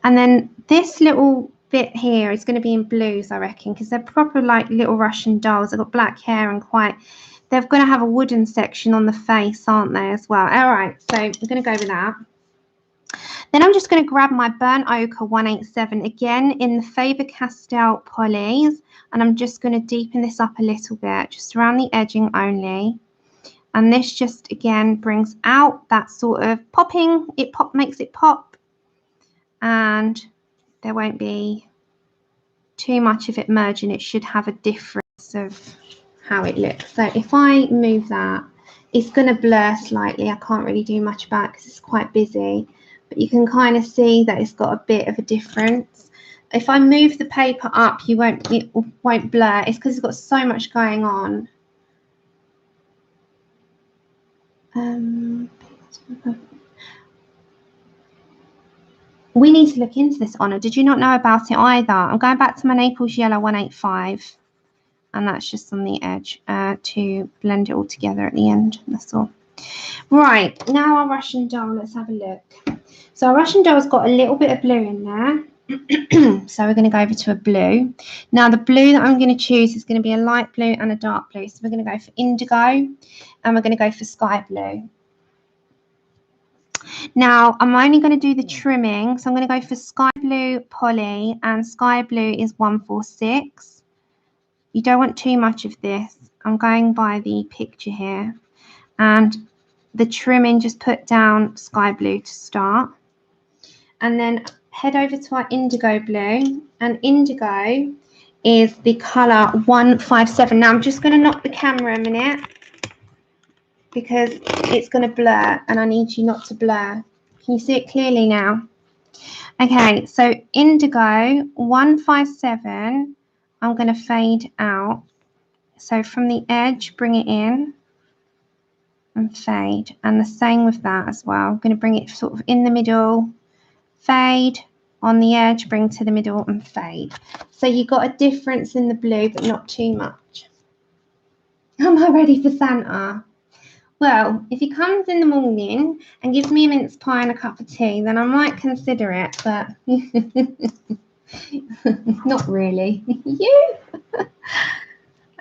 And then this little bit here is going to be in blues, I reckon, because they're proper like little Russian dolls. They've got black hair and quite, they're going to have a wooden section on the face, aren't they, as well? All right, so we're going to go with that. Then I'm just going to grab my Burnt Ochre 187 again in the Faber Castell Polys, and I'm just going to deepen this up a little bit, just around the edging only. And this just again brings out that sort of popping. It makes it pop, and there won't be too much of it merging. It should have a difference of how it looks. So if I move that, it's going to blur slightly. I can't really do much about it because it's quite busy. But you can kind of see that it's got a bit of a difference. If I move the paper up, it won't blur. It's because it's got so much going on. We need to look into this, Honor. Did you not know about it either? I'm going back to my Naples Yellow 185. And that's just on the edge to blend it all together at the end. That's all. Right, now our Russian doll, let's have a look. So our Russian doll's got a little bit of blue in there. So we're going to go over to a blue. Now the blue that I'm going to choose is going to be a light blue and a dark blue. So we're going to go for indigo and we're going to go for sky blue. Now I'm only going to do the trimming. So I'm going to go for sky blue poly, and sky blue is 146. You don't want too much of this. I'm going by the picture here. And the trimming, just put down sky blue to start. And then head over to our indigo blue. And indigo is the colour 157. Now I'm just going to knock the camera a minute because it's going to blur and I need you not to blur. Can you see it clearly now? Okay, so indigo 157, I'm going to fade out. So from the edge, bring it in and fade. And the same with that as well. I'm going to bring it sort of in the middle, fade, on the edge, bring to the middle and fade. So you got a difference in the blue, but not too much. Am I ready for Santa? Well, if he comes in the morning and gives me a mince pie and a cup of tea, then I might consider it, but not really. You?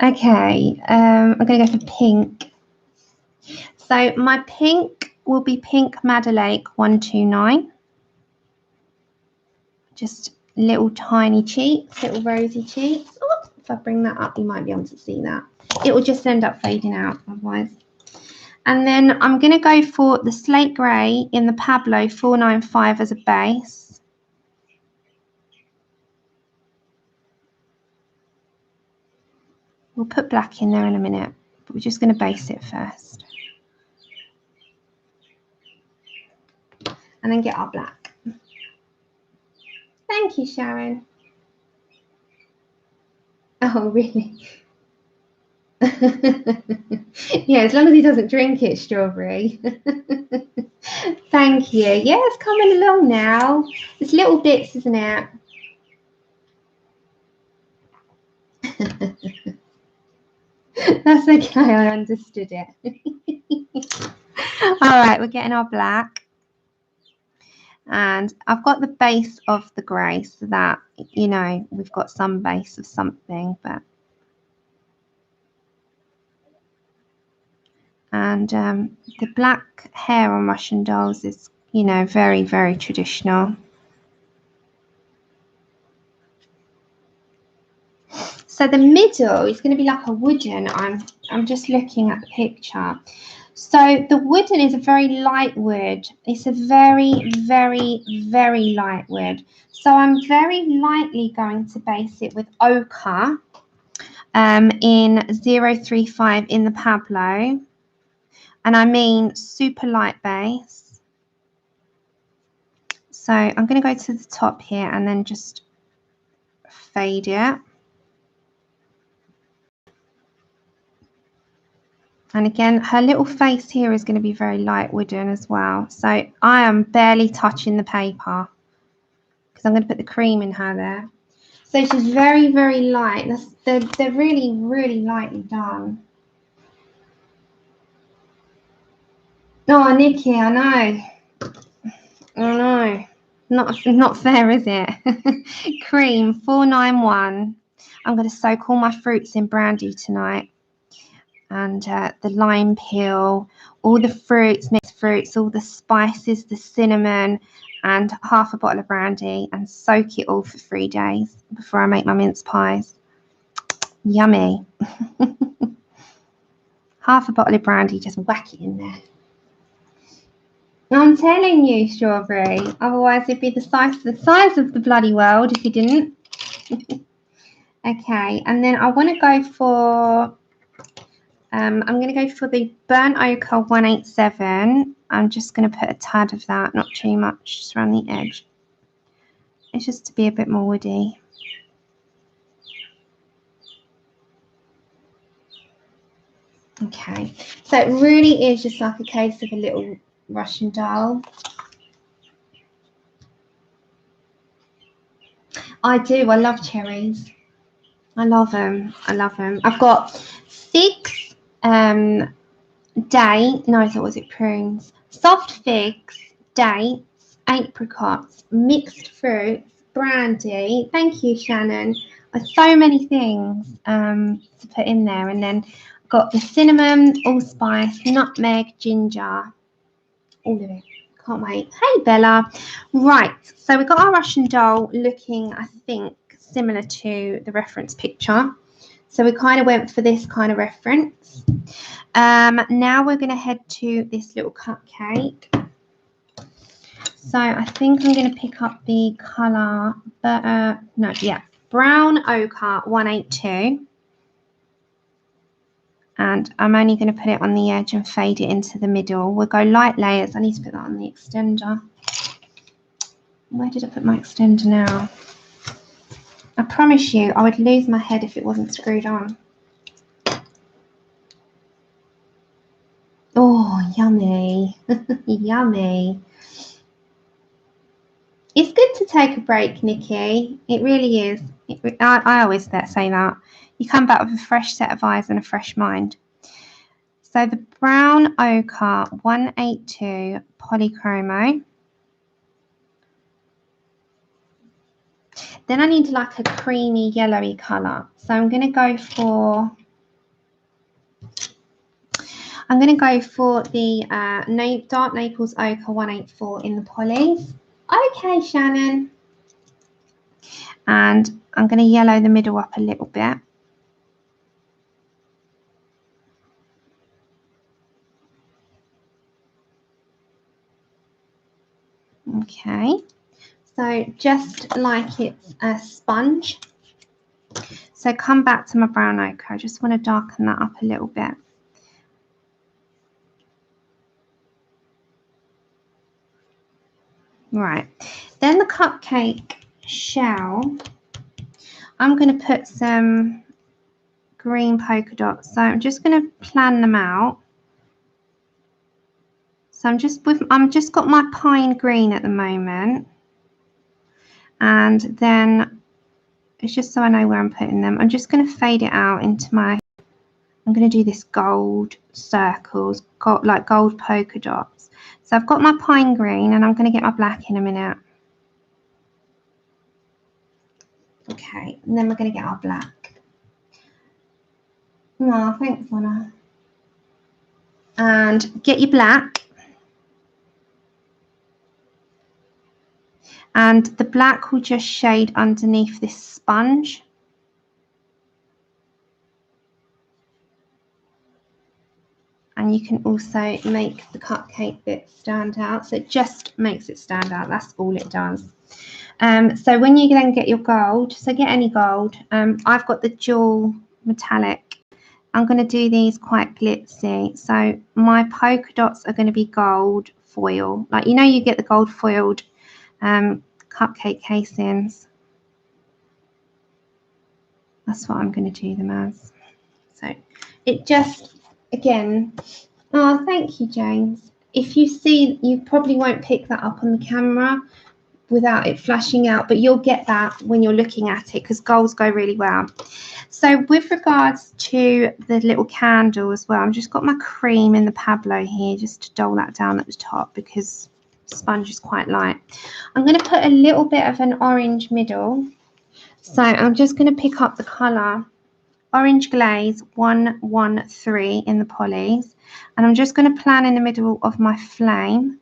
Okay, I'm going to go for pink. So my pink will be Pink Madeleine 129. Just little tiny cheeks, little rosy cheeks. Oh, if I bring that up, you might be able to see that. It will just end up fading out otherwise. And then I'm going to go for the slate grey in the Pablo 495 as a base. We'll put black in there in a minute, but we're just going to base it first. And then get our black. Thank you, Sharon. Oh, really? Yeah, as long as he doesn't drink it, Strawberry. Thank you. Yeah, it's coming along now. It's little bits, isn't it? That's okay, I understood it. All right, we're getting our black. And I've got the base of the grey, so that, you know, we've got some base of something, but... And the black hair on Russian dolls is, you know, very, very traditional. So the middle is going to be like a wooden. I'm just looking at the picture. So the wooden is a very light wood. It's a very, very, very light wood. So I'm very lightly going to base it with ochre in 035 in the Pablo. And I mean super light base. So I'm going to go to the top here and then just fade it. And again, her little face here is going to be very light wooden as well. So I am barely touching the paper because I'm going to put the cream in her there. So she's very, very light. They're really, really lightly done. Oh, Nikki, I know. I know. Not fair, is it? Cream 491. I'm going to soak all my fruits in brandy tonight. And the lime peel, all the fruits, mixed fruits, all the spices, the cinnamon, and half a bottle of brandy, and soak it all for 3 days before I make my mince pies. Yummy. Half a bottle of brandy, just whack it in there. I'm telling you, Strawberry. Otherwise, it'd be the size of the bloody world if you didn't. Okay, and then I want to go for... I'm going to go for the Burnt Ochre 187. I'm just going to put a tad of that, not too much, just around the edge. It's just to be a bit more woody. Okay, so it really is just like a case of a little Russian doll. I do. I love cherries. I love them. I love them. I've got figs, was it prunes? Soft figs, dates, apricots, mixed fruits, brandy. Thank you, Shannon. So many things to put in there. And then I've got the cinnamon, allspice, nutmeg, ginger, all of it. Can't wait. Hey, Bella. Right, so we've got our Russian doll looking, I think, similar to the reference picture. So we kind of went for this kind of reference. Now we're going to head to this little cupcake. So I think I'm going to pick up the colour, Brown Ochre 182. And I'm only going to put it on the edge and fade it into the middle. We'll go light layers. I need to put that on the extender. Where did I put my extender now? I promise you, I would lose my head if it wasn't screwed on. Oh, yummy. Yummy. It's good to take a break, Nikki. It really is. I always say that. You come back with a fresh set of eyes and a fresh mind. So the brown ochre 182 Polychromo. Then I need like a creamy yellowy colour. So I'm going to go for the Dark Naples Ochre 184 in the polys. Okay, Shannon. And I'm going to yellow the middle up a little bit. Okay. So just like it's a sponge. So come back to my brown ochre. I just want to darken that up a little bit. Right. Then the cupcake shell. I'm going to put some green polka dots. So I'm just going to plan them out. So I'm just got my pine green at the moment. And then it's just so I know where I'm putting them. I'm just going to fade it out into my, I'm going to do this gold circles, like gold polka dots. So I've got my pine green and I'm going to get my black in a minute. Okay, and then we're going to get our black. Oh, thanks, Anna. And get your black. And the black will just shade underneath this sponge. And you can also make the cupcake bit stand out. So it just makes it stand out. That's all it does. So when you then get your gold, so get any gold. I've got the jewel metallic. I'm going to do these quite glitzy. So my polka dots are going to be gold foil. Like, you know, you get the gold foiled cupcake casings. That's what I'm going to do them as. So it just, again, oh, thank you, James. If you see, you probably won't pick that up on the camera without it flashing out, but you'll get that when you're looking at it because golds go really well. So with regards to the little candle as well, I've just got my cream in the Pablo here just to dole that down at the top because the sponge is quite light. I'm going to put a little bit of an orange middle. So I'm just going to pick up the colour Orange Glaze 113 in the polys, and I'm just going to plan in the middle of my flame.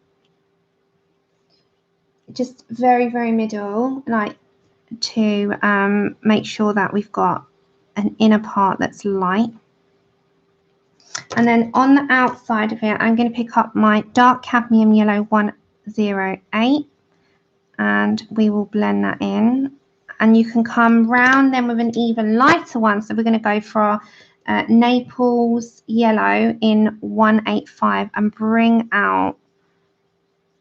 Just very, very middle, like to make sure that we've got an inner part that's light. And then on the outside of it, I'm going to pick up my dark cadmium yellow 108 and we will blend that in. And you can come round then with an even lighter one. So we're going to go for Naples yellow in 185 and bring out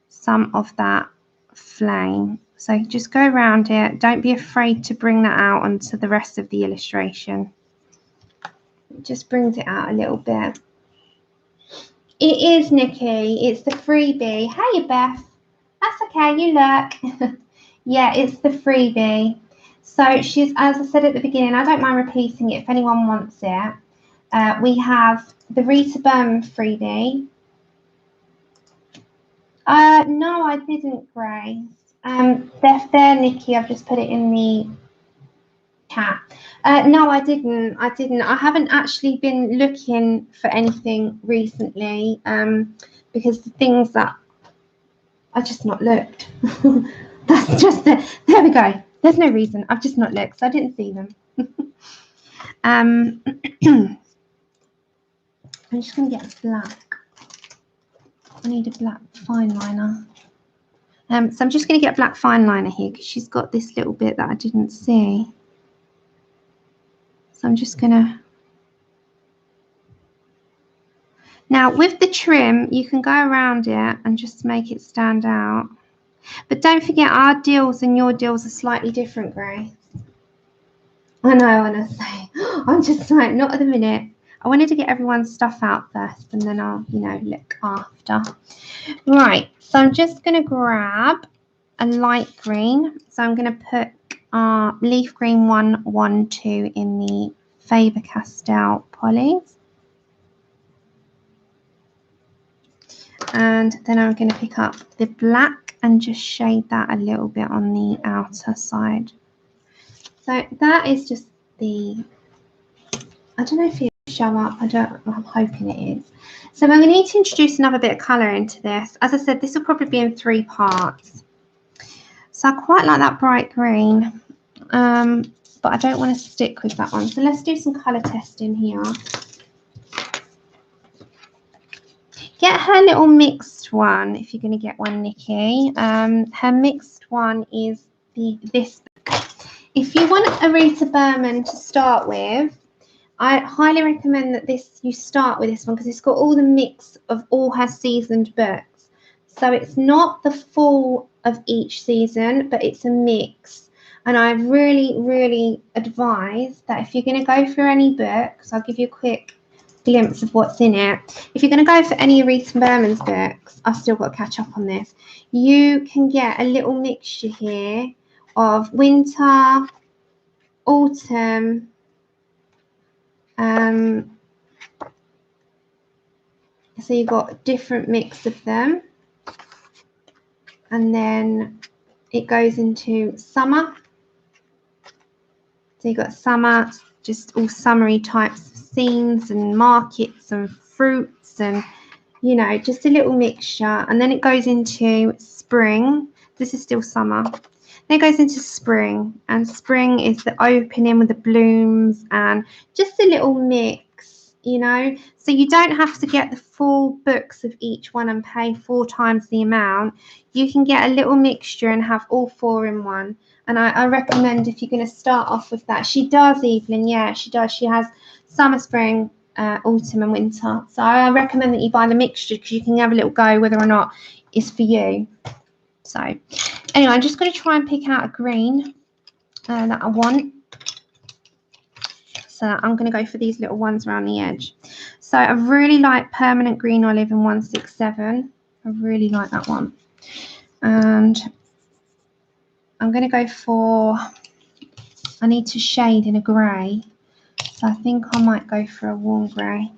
some of that flame. So just go around it. Don't be afraid to bring that out onto the rest of the illustration. It just brings it out a little bit. It is, Nikki. It's the freebie. Hey, Beth. That's okay. You look. Yeah, it's the freebie. So she's, as I said at the beginning, I don't mind repeating it if anyone wants it. We have the Rita Berman freebie. No, I didn't, Grace. They're there, Nikki. I've just put it in the chat. No, I didn't. I haven't actually been looking for anything recently because the things that I just not looked. That's just it. There we go. There's no reason. I've just not looked, so I didn't see them. I'm just going to get a black. I need a black fine liner. So I'm just going to get a black fine liner here because she's got this little bit that I didn't see. So I'm just going to... Now, with the trim, you can go around it and just make it stand out. But don't forget, our deals and your deals are slightly different, Grace. I know, honestly. I'm just like, not at the minute. I wanted to get everyone's stuff out first and then I'll, you know, look after. Right, so I'm just going to grab a light green. So I'm going to put leaf green 112 in the Faber Castell polys. And then I'm going to pick up the black and just shade that a little bit on the outer side. So that is just the, I don't know if it'll show up, I'm hoping it is. So I'm going to need to introduce another bit of colour into this. As I said, this will probably be in 3 parts. So I quite like that bright green, but I don't want to stick with that one. So let's do some colour testing here. Get her little mixed one if you're going to get one, Nikki. Her mixed one is this. If you want a Rita Berman to start with, I highly recommend that you start with this one because it's got all the mix of all her seasoned books. So it's not the full of each season, but it's a mix. And I really, really advise that if you're going to go through any books, I'll give you a quick glimpse of what's in it. If you're going to go for any of Rita Berman's books, I've still got to catch up on this. You can get a little mixture here of winter, autumn, so you've got a different mix of them, and then it goes into summer. So you've got summer, just all summery types of scenes and markets and fruits and, you know, just a little mixture. And then it goes into spring. This is still summer. Then it goes into spring, and spring is the opening with the blooms and just a little mix, you know. So you don't have to get the full books of each one and pay 4 times the amount. You can get a little mixture and have all 4 in one. And I recommend if you're going to start off with that. She does, Evelyn. Yeah, she does. She has summer, spring, autumn and winter. So I recommend that you buy the mixture because you can have a little go whether or not it's for you. So anyway, I'm just going to try and pick out a green that I want. So I'm going to go for these little ones around the edge. So I really like Permanent Green Olive in 167. I really like that one. And I'm going to go for, I need to shade in a grey. So I think I might go for a warm grey.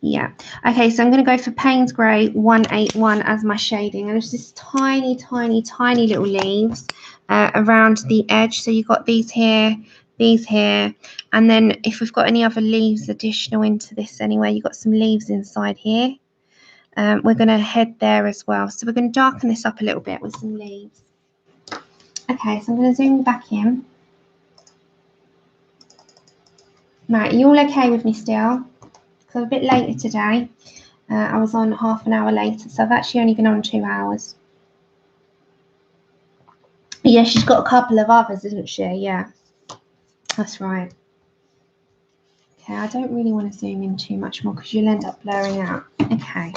Yeah. Okay, so I'm going to go for Payne's Grey 181 as my shading. And there's this tiny, tiny, tiny little leaves around the edge. So you've got these here, and then if we've got any other leaves additional into this anyway, you've got some leaves inside here. We're going to head there as well. So we're going to darken this up a little bit with some leaves. Okay, so I'm going to zoom back in. Right, are you all okay with me still? Because I'm a bit later today. I was on half an hour later, so I've actually only been on 2 hours. Yeah, she's got a couple of others, isn't she? Yeah, that's right. Okay, I don't really want to zoom in too much more because you'll end up blurring out. Okay.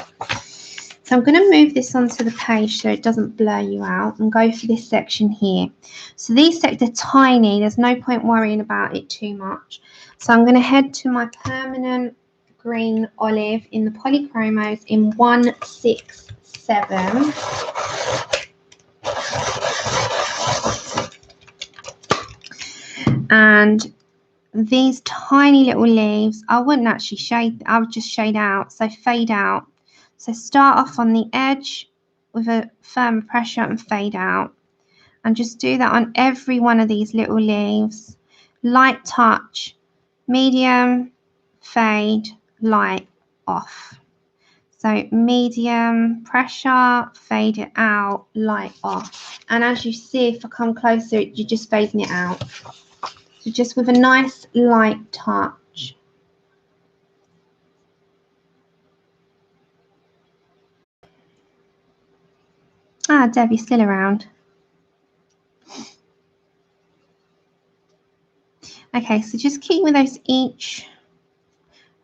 So I'm going to move this onto the page so it doesn't blur you out and go for this section here. So these sections are tiny. There's no point worrying about it too much. So I'm going to head to my Permanent Green Olive in the Polychromos in 167. And these tiny little leaves, I wouldn't actually shade, I would just shade out. So fade out. So start off on the edge with a firm pressure and fade out. And just do that on every one of these little leaves. Light touch, medium, fade, light, off. So medium pressure, fade it out, light off. And as you see, if I come closer, you're just fading it out. So just with a nice light touch. Ah, Debbie's still around. Okay, so just keep with those each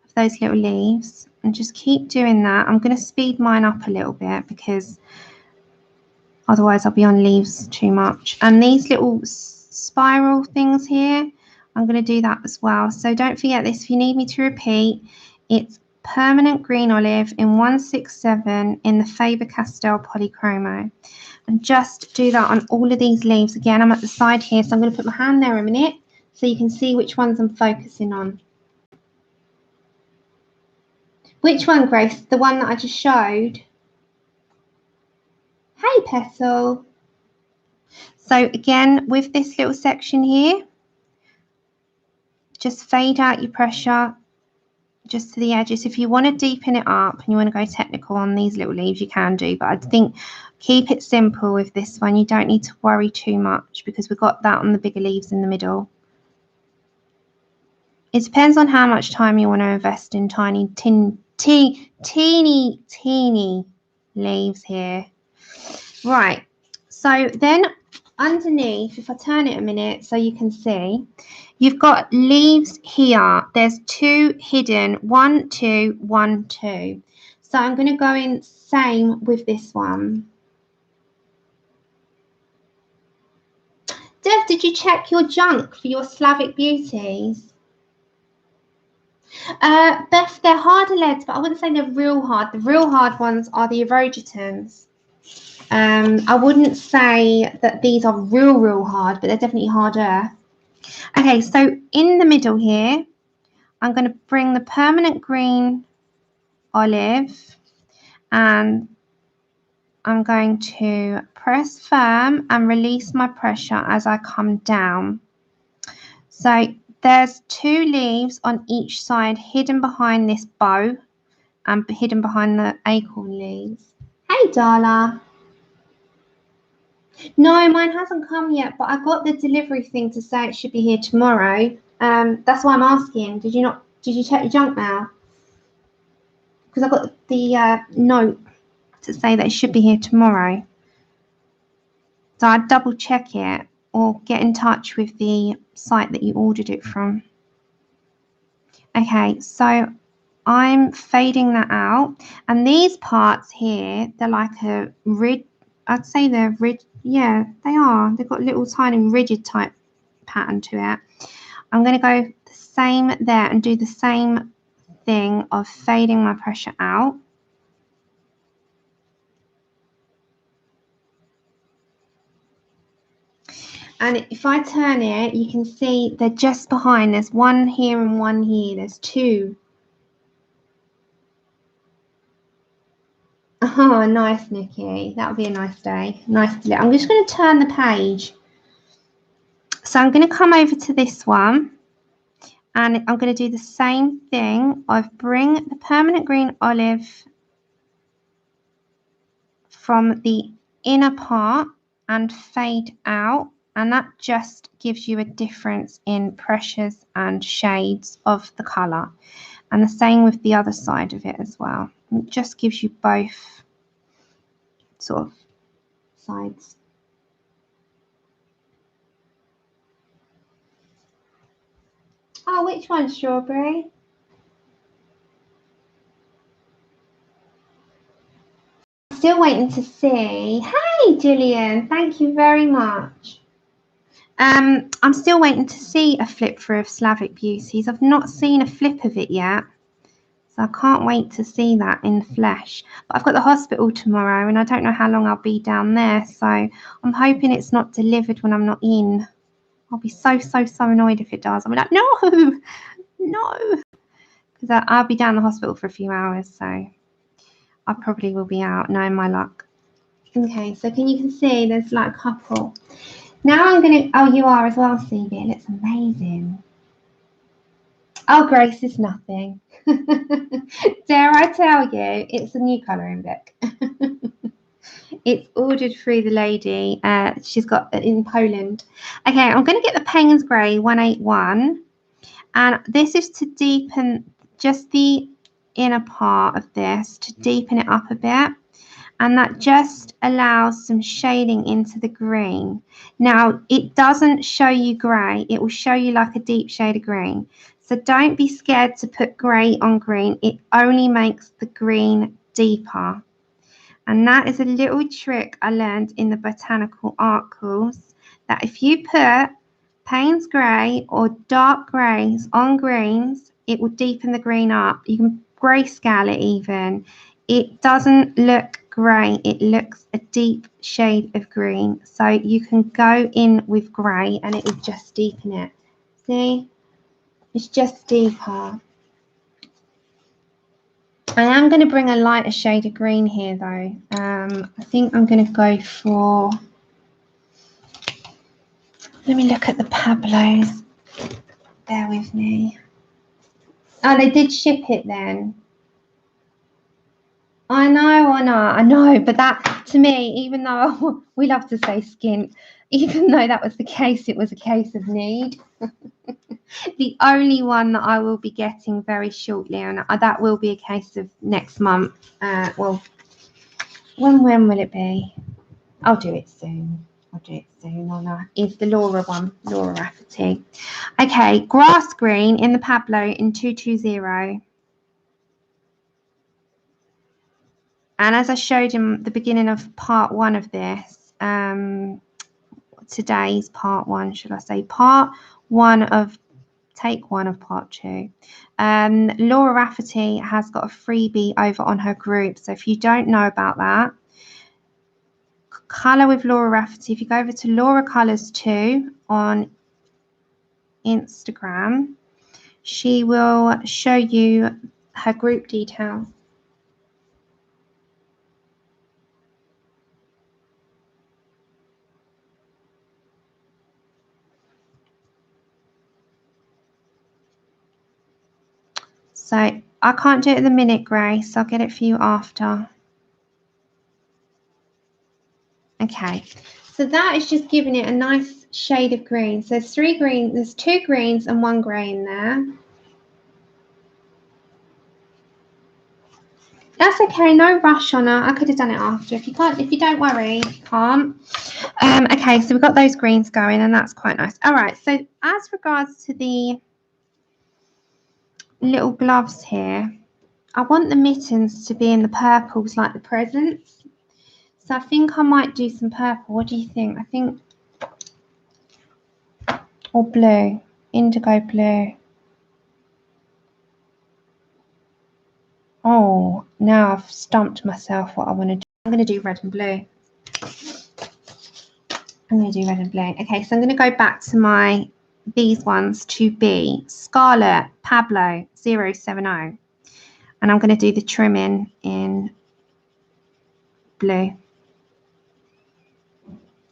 of those little leaves and just keep doing that. I'm going to speed mine up a little bit because otherwise I'll be on leaves too much. And these little spiral things here, I'm going to do that as well. So don't forget this. If you need me to repeat, it's permanent green olive in 167 in the Faber Castell Polychromo. And just do that on all of these leaves. Again, I'm at the side here, so I'm going to put my hand there a minute so you can see which ones I'm focusing on. Which one, Grace? The one that I just showed? Hey, Petal. So again, with this little section here, just fade out your pressure just to the edges. If you want to deepen it up and you want to go technical on these little leaves, you can do, but I think keep it simple with this one. You don't need to worry too much because we've got that on the bigger leaves in the middle. It depends on how much time you want to invest in teeny leaves here. Right, so then underneath, if I turn it a minute so you can see, you've got leaves here. There's 2 hidden, 1, 2, 1, 2. So I'm going to go in same with this one. Dev, did you check your junk for your Slavic beauties? Beth, they're harder leads, but I wouldn't say they're real hard. The real hard ones are the Erogitons. I wouldn't say that these are real hard, but they're definitely harder. Okay, so in the middle here, I'm going to bring the permanent green olive and I'm going to press firm and release my pressure as I come down. So there's 2 leaves on each side hidden behind this bow and hidden behind the acorn leaves. Hey, Darla. No, mine hasn't come yet, but I got the delivery thing to say it should be here tomorrow. That's why I'm asking. Did you check your junk mail? Because I got the note to say that it should be here tomorrow. So I'd double check it or get in touch with the site that you ordered it from. Okay, so I'm fading that out. And these parts here, they're like a rid. I'd say they're rid. Yeah, they are. They've got a little tiny rigid type pattern to it. I'm going to go the same there and do the same thing of fading my pressure out. And if I turn it, you can see they're just behind. There's 1 here and 1 here. There's 2. Oh, nice, Nikki. That would be a nice day. Nice to look. I'm just going to turn the page. So I'm going to come over to this one. And I'm going to do the same thing. I bring the permanent green olive from the inner part and fade out. And that just gives you a difference in pressures and shades of the colour. And the same with the other side of it as well. It just gives you both sort of sides. Oh, which one, Strawberry? Still waiting to see. Hey, Gillian, thank you very much. I'm still waiting to see a flip through of Slavic Beauties. I've not seen a flip of it yet, so I can't wait to see that in the flesh. But I've got the hospital tomorrow, and I don't know how long I'll be down there, so I'm hoping it's not delivered when I'm not in. I'll be so annoyed if it does. I'll be like, no, because I'll be down the hospital for a few hours, so I probably will be out, knowing my luck. Okay, so you can see there's like a couple. Now I'm going to, oh, you are as well, Stevie. It looks amazing. Oh, Grace is nothing. Dare I tell you, it's a new colouring book. It's ordered through the lady. She's got it in Poland. Okay, I'm going to get the Payne's Grey 181. And this is to deepen just the inner part of this, to deepen it up a bit. And that just allows some shading into the green. Now, it doesn't show you grey. It will show you like a deep shade of green. So don't be scared to put grey on green. It only makes the green deeper. And that is a little trick I learned in the botanical art course, that if you put Payne's Grey or dark greys on greens, it will deepen the green up. You can grayscale it even, it doesn't look grey, it looks a deep shade of green. So you can go in with grey and it will just deepen it. See, it's just deeper. I am going to bring a lighter shade of green here though. I think I'm going to go for, let me look at the Pablos. Bear with me. Oh, they did ship it then. I know, but that, to me, even though we love to say skint, even though that was the case, it was a case of need. The only one that I will be getting very shortly, and that will be a case of next month. Well, when will it be? I'll do it soon. Is the Laura one, Laura Rafferty. Okay, grass green in the Pablo in 220. And as I showed in the beginning of part 1 of this, today's part 1, should I say, part 1 of take 1 of part 2. Laura Rafferty has got a freebie over on her group. So if you don't know about that, Colour with Laura Rafferty, if you go over to Laura Colours 2 on Instagram, she will show you her group details. So I can't do it at the minute, Grace. I'll get it for you after. Okay, so that is just giving it a nice shade of green. So there's 3 greens, there's 2 greens and 1 grey in there. That's okay, no rush on her. I could have done it after. If you can't, if you don't worry, you can't. Okay, so we've got those greens going and that's quite nice. All right, so as regards to the little gloves here, I want the mittens to be in the purples like the presents. So I think I might do some purple. What do you think? I think, or blue, indigo blue. Oh, now I've stumped myself what I want to do. I'm going to do red and blue. Okay, so I'm going to go back to these ones to be Scarlet Pablo 070. And I'm going to do the trimming in blue.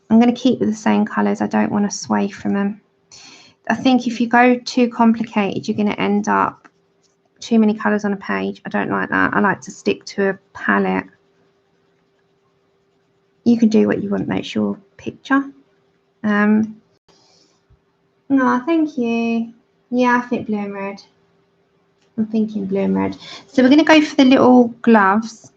I'm going to keep with the same colours. I don't want to sway from them. I think if you go too complicated, you're going to end up too many colours on a page. I don't like that. I like to stick to a palette. You can do what you want, that's your picture. No, thank you. Yeah, I think blue and red. I'm thinking blue and red. So we're going to go for the little gloves.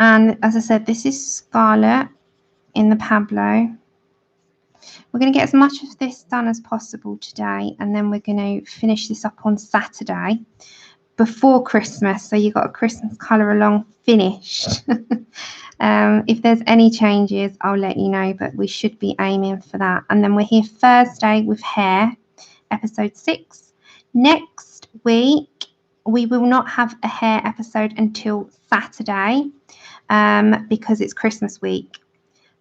And as I said, this is Scarlet in the Pablo. We're going to get as much of this done as possible today, and then we're going to finish this up on Saturday before Christmas. So you've got a Christmas colour along finished. If there's any changes, I'll let you know, but we should be aiming for that. And then we're here Thursday with hair, episode 6. Next week, we will not have a hair episode until Saturday because it's Christmas week.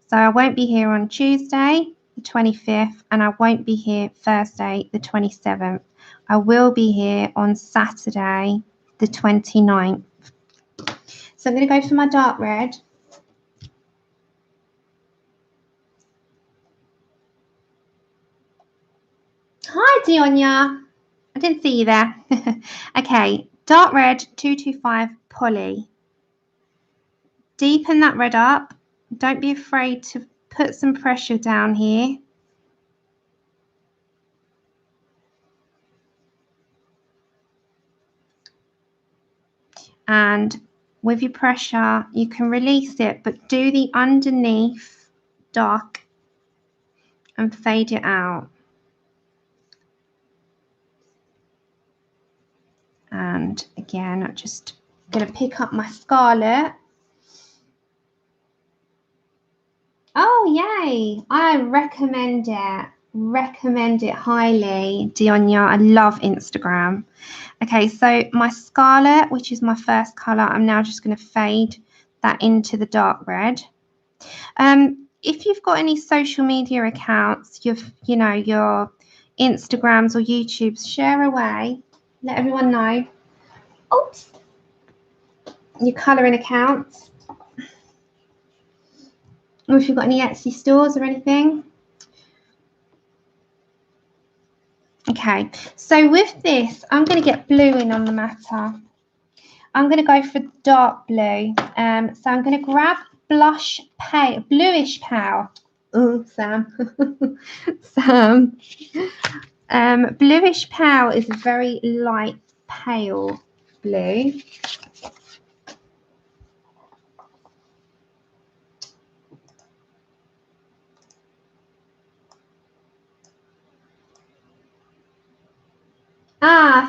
So I won't be here on Tuesday, the 25th, and I won't be here Thursday, the 27th. I will be here on Saturday, the 29th. So I'm going to go for my dark red. Hi, Dionia. I didn't see you there. Okay, dark red 225 poly. Deepen that red up. Don't be afraid to put some pressure down here. And with your pressure, you can release it, but do the underneath dark and fade it out. And again, I'm just going to pick up my Scarlet. Oh, yay. I recommend it. recommend it highly, Dionia. I love Instagram. Okay, so my scarlet, which is my first color, I'm now just going to fade that into the dark red. If you've got any social media accounts, your Instagrams or YouTubes, share away. Let everyone know. Oops. Your colouring accounts. Or if you've got any Etsy stores or anything. Okay, so with this, I'm going to get blue in on the matter. I'm going to go for dark blue. So I'm going to grab bluish pale. Oh, Sam. Sam. Bluish pale is a very light pale blue.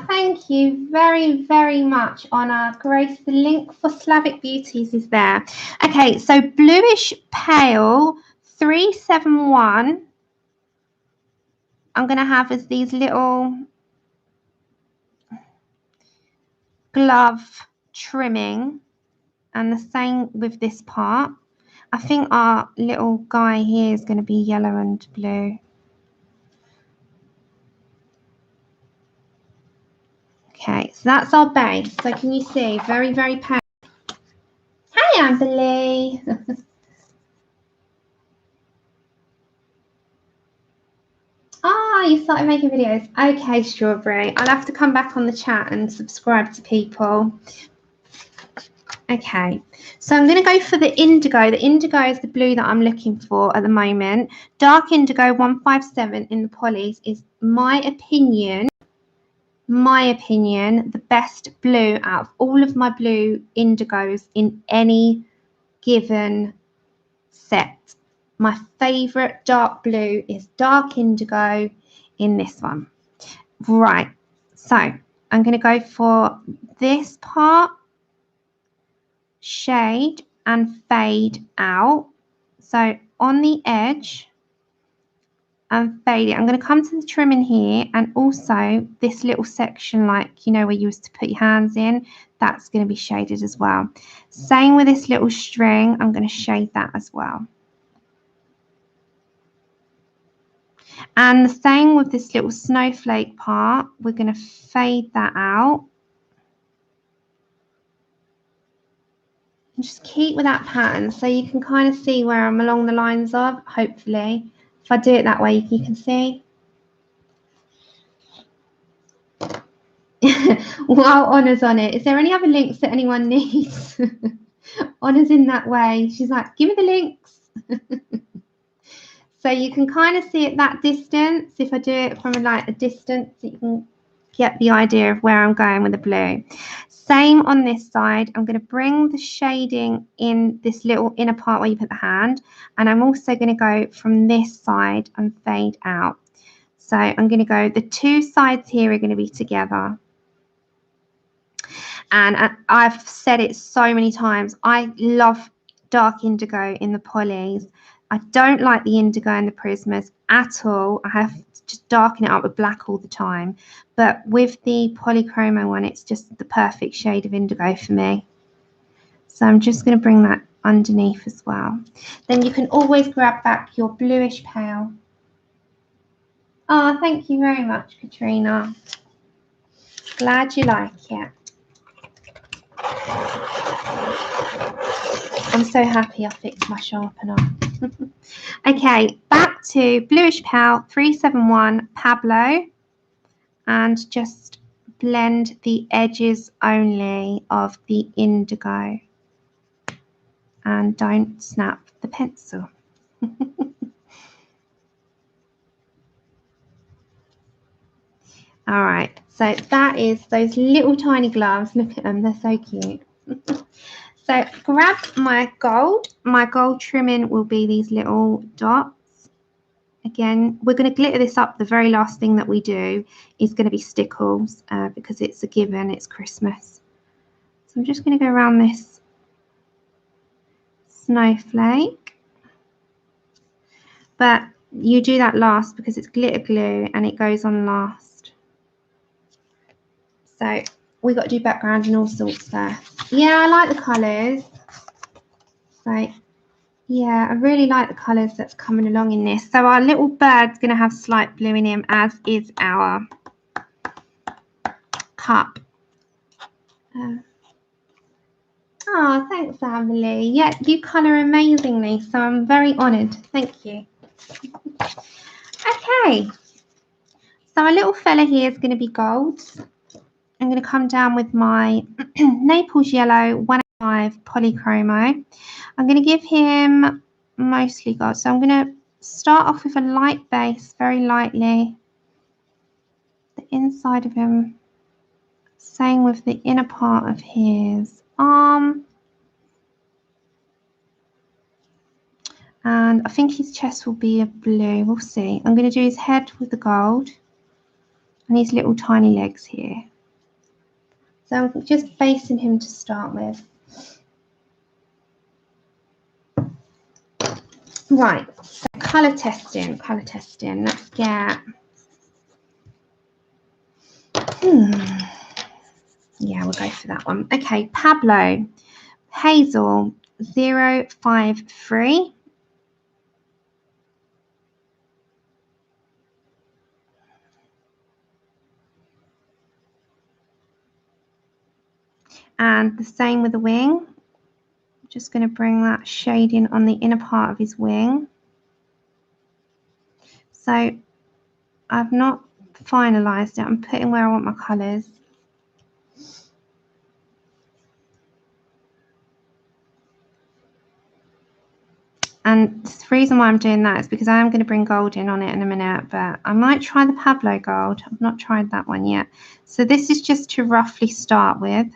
Thank you very, very much, Honor. Grace, the link for Slavic Beauties is there. Okay, so bluish pale 371. I'm going to have as these little glove trimming, and the same with this part. I think our little guy here is going to be yellow and blue. Okay, so that's our base. So can you see? Very, very pale. Hi, Amberly. You started making videos. Okay, Strawberry. I'll have to come back on the chat and subscribe to people. Okay, so I'm going to go for the indigo. The indigo is the blue that I'm looking for at the moment. Dark indigo 157 in the polys is my opinion, the best blue out of all of my blue indigos in any given set. My favourite dark blue is dark indigo in this one. Right, so I'm going to go for this part, shade and fade out. So on the edge and fade it. I'm going to come to the trimming here, and also this little section, like, you know, where you used to put your hands in, that's going to be shaded as well. Same with this little string, I'm going to shade that as well. And the same with this little snowflake part, we're going to fade that out. And just keep with that pattern so you can kind of see where I'm along the lines of, hopefully. If I do it that way, you can see. While Honor's on it, is there any other links that anyone needs? Honor's in that way. She's like, give me the links. So you can kind of see at that distance. If I do it from a distance, you can get the idea of where I'm going with the blue. Same on this side. I'm going to bring the shading in this little inner part where you put the hand, and I'm also going to go from this side and fade out. So I'm going to go, the two sides here are going to be together. And I've said it so many times, I love dark indigo in the polys. I don't like the indigo and the prismas at all. I have to just darken it up with black all the time. But with the Polychromo one, it's just the perfect shade of indigo for me. So I'm just going to bring that underneath as well. Then you can always grab back your bluish pale. Oh, thank you very much, Katrina. Glad you like it. I'm so happy I fixed my sharpener. Okay, back to bluish pale 371 Pablo, and just blend the edges only of the indigo, and don't snap the pencil. All right, so that is those little tiny gloves. Look at them, they're so cute. So grab my gold. My gold trimming will be these little dots. Again, we're going to glitter this up. The very last thing that we do is going to be stickles because it's a given, it's Christmas. So I'm just going to go around this snowflake. But You do that last because it's glitter glue and it goes on last. So we got to do background and all sorts there. Yeah, I like the colours. So yeah, I really like the colours that's coming along in this. So our little bird's going to have slight blue in him, as is our cup. Oh, thanks, Emily. Yeah, you colour amazingly, so I'm very honoured. Thank you. Okay, so our little fella here is going to be gold. I'm going to come down with my Naples Yellow 105 Polychromo. I'm going to give him mostly gold. So I'm going to start off with a light base, very lightly. The inside of him. Same with the inner part of his arm. And I think his chest will be a blue. We'll see. I'm going to do his head with the gold. And his little tiny legs here. So I'm just basing him to start with. Right, so colour testing. Let's get... Yeah, we'll go for that one. Okay, Pablo, Hazel, 053. And the same with the wing. I'm just going to bring that shading on the inner part of his wing. So I've not finalised it. I'm putting where I want my colours. And the reason why I'm doing that is because I am going to bring gold in on it in a minute, but I might try the Pablo gold. I've not tried that one yet. So this is just to roughly start with.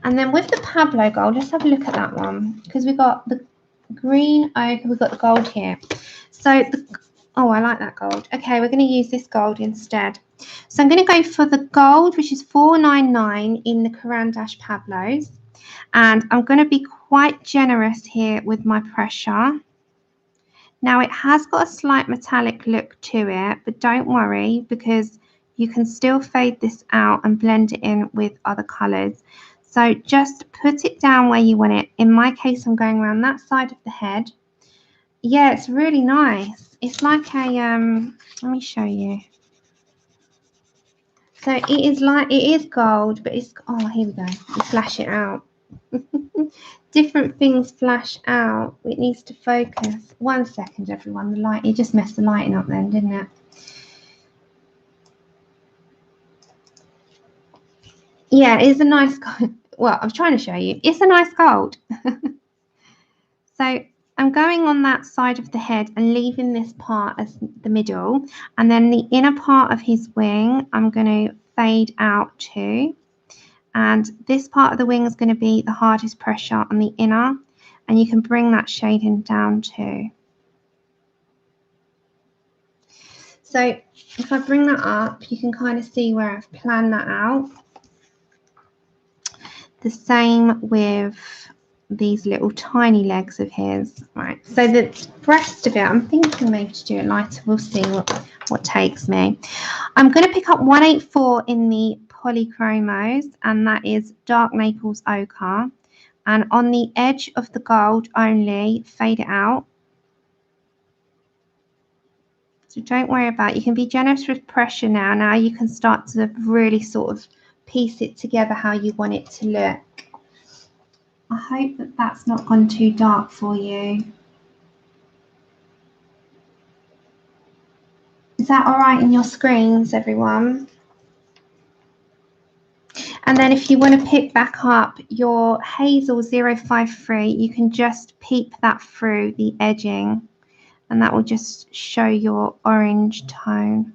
And then with the Pablo gold, let's have a look at that one, because we've got the green ochre, we've got the gold here. So, oh, I like that gold. Okay, we're going to use this gold instead. So I'm going to go for the gold, which is 499 in the Caran d'Ache Pablos. And I'm going to be quite generous here with my pressure. Now, it has got a slight metallic look to it, but don't worry, because you can still fade this out and blend it in with other colours. So just put it down where you want it. In my case, I'm going around that side of the head. Yeah, it's really nice. It's like a, let me show you. So it is gold, but it's, oh, here we go. You flash it out. Different things flash out. It needs to focus. 1 second, everyone. The light, it just messed the lighting up then, didn't it? Yeah, it's a nice gold. Well, I'm trying to show you. It's a nice gold. So I'm going on that side of the head and leaving this part as the middle. And then the inner part of his wing, I'm going to fade out too. And this part of the wing is going to be the hardest pressure on the inner. And you can bring that shading down too. So if I bring that up, you can kind of see where I've planned that out. The same with these little tiny legs of his. Right, so the rest of it, I'm thinking maybe to do it lighter. We'll see what takes me. I'm going to pick up 184 in the Polychromos, and that is dark Naples ochre. And on the edge of the gold only, fade it out. So don't worry about it. You can be generous with pressure now. Now you can start to really sort of piece it together how you want it to look. I hope that that's not gone too dark for you. Is that all right in your screens, everyone? And then if you want to pick back up your Hazel 053, you can just peep that through the edging, and that will just show your orange tone.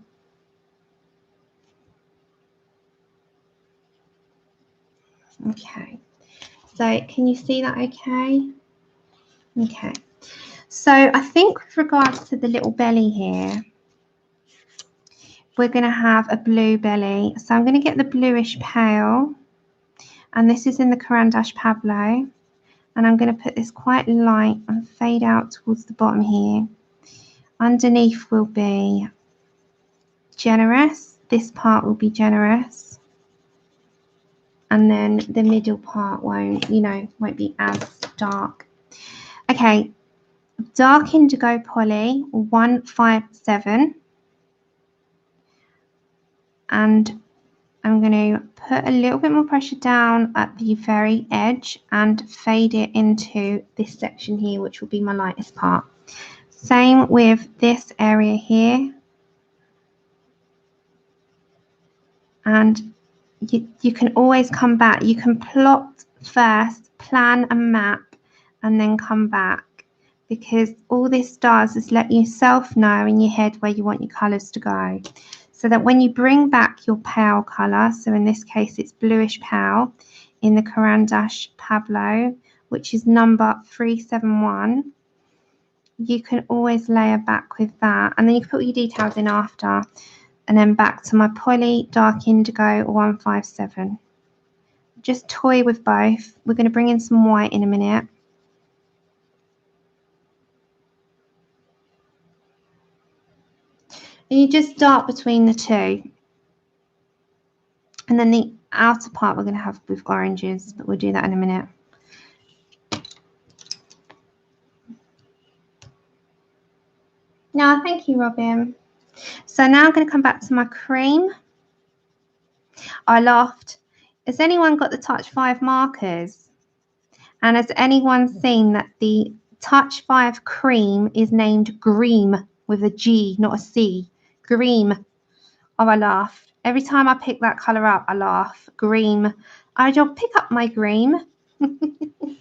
Okay. So can you see that okay? Okay. So I think with regards to the little belly here, we're going to have a blue belly. So I'm going to get the bluish pale. And this is in the Caran d'Ache Pablo. And I'm going to put this quite light and fade out towards the bottom here. Underneath will be generous. This part will be generous. And then the middle part won't, you know, won't be as dark. Okay, dark indigo poly 157. And I'm going to put a little bit more pressure down at the very edge and fade it into this section here, which will be my lightest part. Same with this area here. And you can always come back. You can plot first, plan a map, and then come back. Because all this does is let yourself know in your head where you want your colours to go. So that when you bring back your pale colour, so in this case it's bluish pale, in the Caran d'Ache Pablo, which is number 371, you can always layer back with that. And then you can put your details in after. And then back to my poly dark indigo 157. Just toy with both. We're going to bring in some white in a minute. And you just dart between the two. And then the outer part we're going to have with oranges, but we'll do that in a minute. No, thank you, Robin. So now I'm going to come back to my cream. I laughed. Has anyone got the Touch 5 markers? And has anyone seen that the Touch 5 cream is named Gream with a G, not a C? Gream. Oh, I laugh. Every time I pick that colour up, I laugh. Gream. I'll pick up my Gream.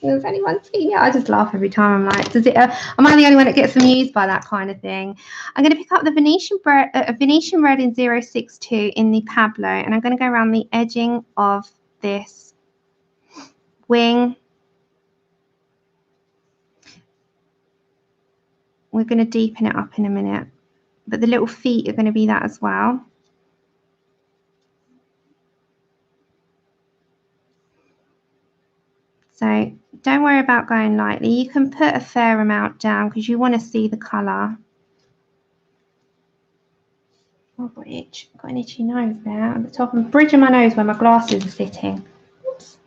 Has anyone seen it? I just laugh every time. I'm like, does it? Am I the only one that gets amused by that kind of thing? I'm going to pick up the Venetian Red in 062 in the Pablo, and I'm going to go around the edging of this wing. We're going to deepen it up in a minute, but the little feet are going to be that as well. So don't worry about going lightly. You can put a fair amount down because you want to see the colour. Oh, I've got an itchy nose there at the top. I'm bridging my nose where my glasses are sitting. Oops.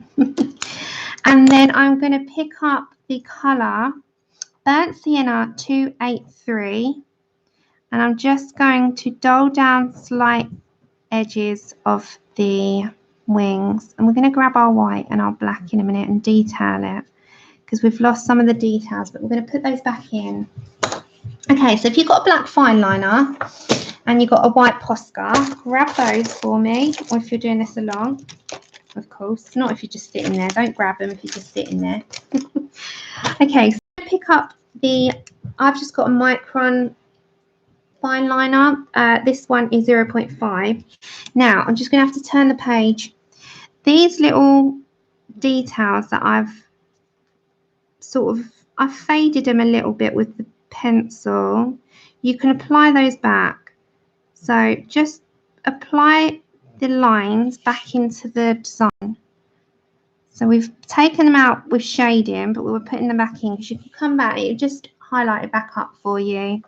And then I'm going to pick up the colour Burnt Sienna 283. And I'm just going to dull down slight edges of the wings. And we're going to grab our white and our black in a minute and detail it, because we've lost some of the details, but we're going to put those back in. Okay, so if you've got a black fine liner and you've got a white Posca, grab those for me, or if you're doing this along, of course, not if you're just sitting there. Don't grab them if you're just sitting there. Okay, so pick up the, I've just got a micron fine liner. This one is 0.5. Now, I'm just going to have to turn the page. These little details that I've faded them a little bit with the pencil. You can apply those back. So just apply the lines back into the design. So we've taken them out with shading, but we were putting them back in because you can come back, it just highlight it back up for you.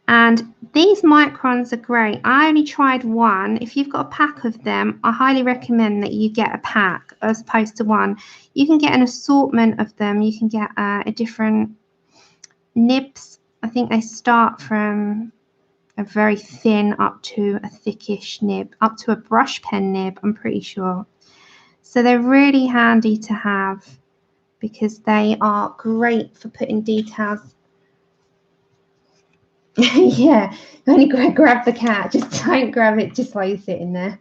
And these microns are great. I only tried one. If you've got a pack of them, I highly recommend that you get a pack as opposed to one. You can get an assortment of them. You can get a different nibs. I think they start from a very thin up to a thickish nib, up to a brush pen nib, I'm pretty sure. So they're really handy to have because they are great for putting details. Yeah, only grab the cat. Just don't grab it just while you're sitting there.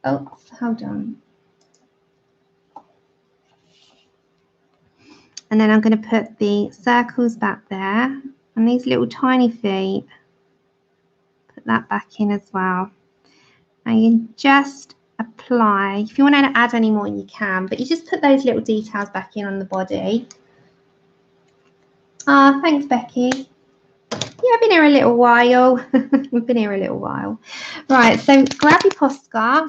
Oh, hold on. And then I'm going to put the circles back there and these little tiny feet. Put that back in as well. And you can just apply. If you want to add any more, you can, but you just put those little details back in on the body. Ah, thanks, Becky. Yeah, I've been here a little while. We've been here a little while. Right, so grab your Posca.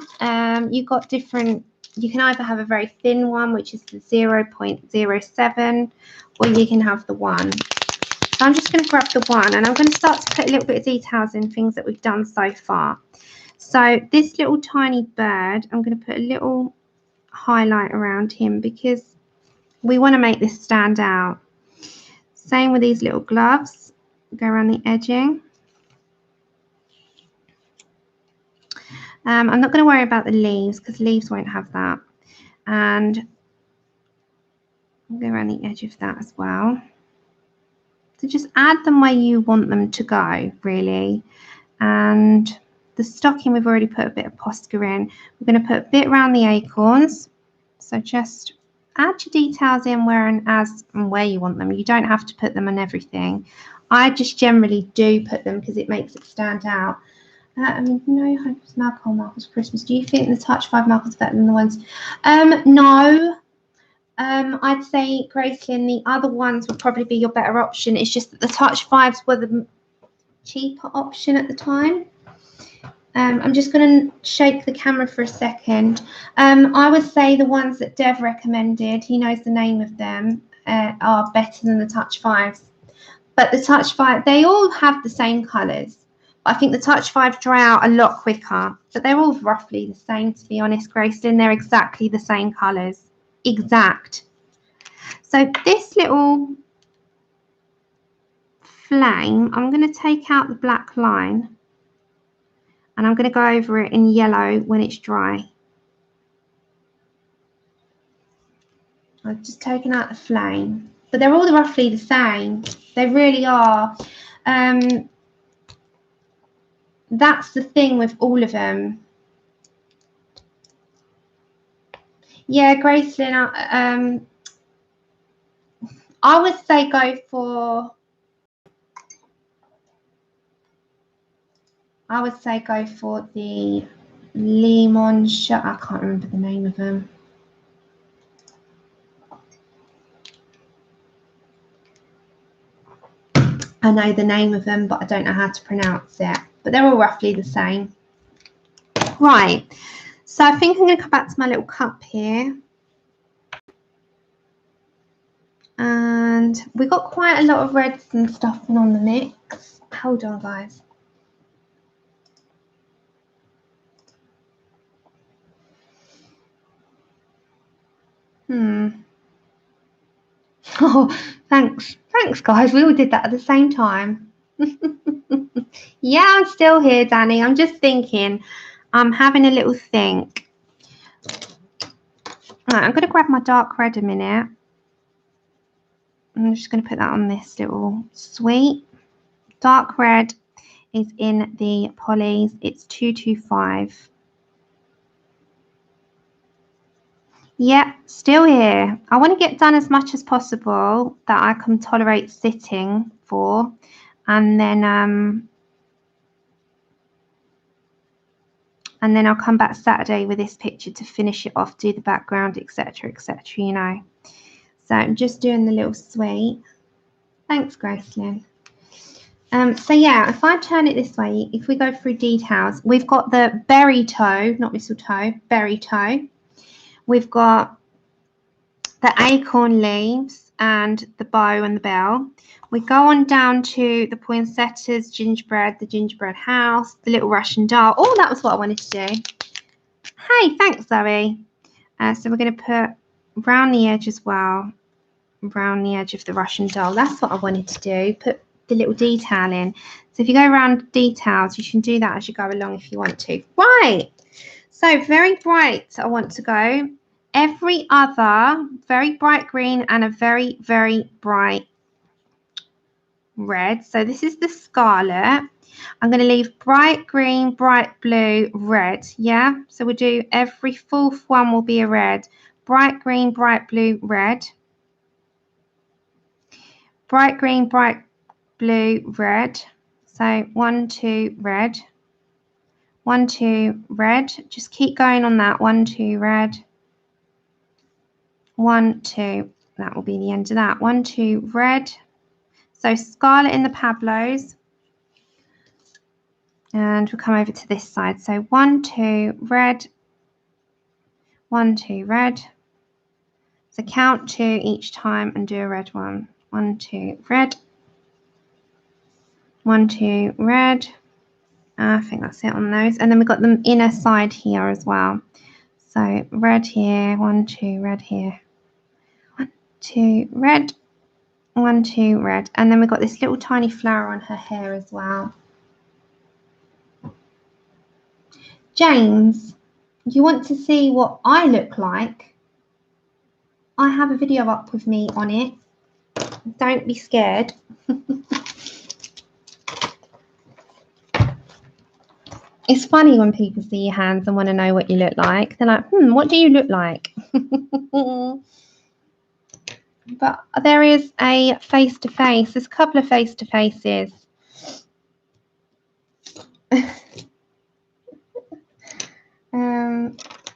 You've got different, you can either have a very thin one, which is the 0.07, or you can have the 1. So I'm just going to grab the 1, and I'm going to start to put a little bit of details in things that we've done so far. So this little tiny bird, I'm going to put a little highlight around him because we want to make this stand out. Same with these little gloves. Go around the edging. I'm not going to worry about the leaves because leaves won't have that. And I'll go around the edge of that as well. So just add them where you want them to go, really. And the stocking, we've already put a bit of Posca in. We're going to put a bit around the acorns. So just add your details in where and as and where you want them. You don't have to put them on everything. I just generally do put them because it makes it stand out. I mean, no alcohol markers for Christmas. Do you think the Touch 5 markers are better than the ones? No. I'd say, Gracelyn, the other ones would probably be your better option. It's just that the Touch 5s were the cheaper option at the time. I'm just going to shake the camera for a second. I would say the ones that Dev recommended, he knows the name of them, are better than the Touch 5s. But the Touch 5, they all have the same colours. I think the Touch 5 dry out a lot quicker, but they're all roughly the same, to be honest, Gracelyn. They're exactly the same colours. Exact. So this little flame, I'm going to take out the black line and I'm going to go over it in yellow when it's dry. I've just taken out the flame, but they're all roughly the same. They really are. That's the thing with all of them. Yeah, Gracelyn, I would say go for the lemon shot. I can't remember the name of them. I know the name of them, but I don't know how to pronounce it. But they're all roughly the same. Right. So I think I'm going to come back to my little cup here. And we got quite a lot of reds and stuff on the mix. Hold on, guys. Oh, thanks. Thanks, guys. We all did that at the same time. Yeah, I'm still here, Danny. I'm just thinking. I'm having a little think. Right, I'm going to grab my dark red a minute. I'm just going to put that on this little sweet. Dark red is in the Polys. It's 225. Yep, still here. I want to get done as much as possible that I can tolerate sitting for, and then I'll come back Saturday with this picture to finish it off, do the background, etc., etc., you know. So I'm just doing the little sweet. Thanks, Gracelyn. So yeah, if I turn it this way, if we go through details, we've got the berry toe, not mistletoe, berry toe. We've got the acorn leaves and the bow and the bell. We go on down to the poinsettias, gingerbread, the gingerbread house, the little Russian doll. Oh, that was what I wanted to do. Hey, thanks, Zoe. So we're going to put around the edge as well, around the edge of the Russian doll. That's what I wanted to do, put the little detail in. So if you go around details, you can do that as you go along if you want to. Right. So very bright, I want to go. Every other, very bright green and a very, very bright red. So this is the scarlet. I'm going to leave bright green, bright blue, red. Yeah. So we'll do every fourth one will be a red. Bright green, bright blue, red. Bright green, bright blue, red. So 1, 2, red. 1, 2, red. Just keep going on that. 1, 2, red. 1, 2. That will be the end of that. 1, 2, red. So scarlet in the Pablos. And we'll come over to this side. So 1, 2, red, 1, 2, red. So count 2 each time and do a red one. 1, 2, red. 1, 2, red. I think that's it on those. And then we've got the inner side here as well. So red here, 1, 2, red here. 1, 2, red. 1, 2, red. And then we've got this little tiny flower on her hair as well. James, you want to see what I look like? I have a video up with me on it. Don't be scared. It's funny when people see your hands and want to know what you look like. They're like, what do you look like? But there is a face-to-face. There's a couple of face-to-faces.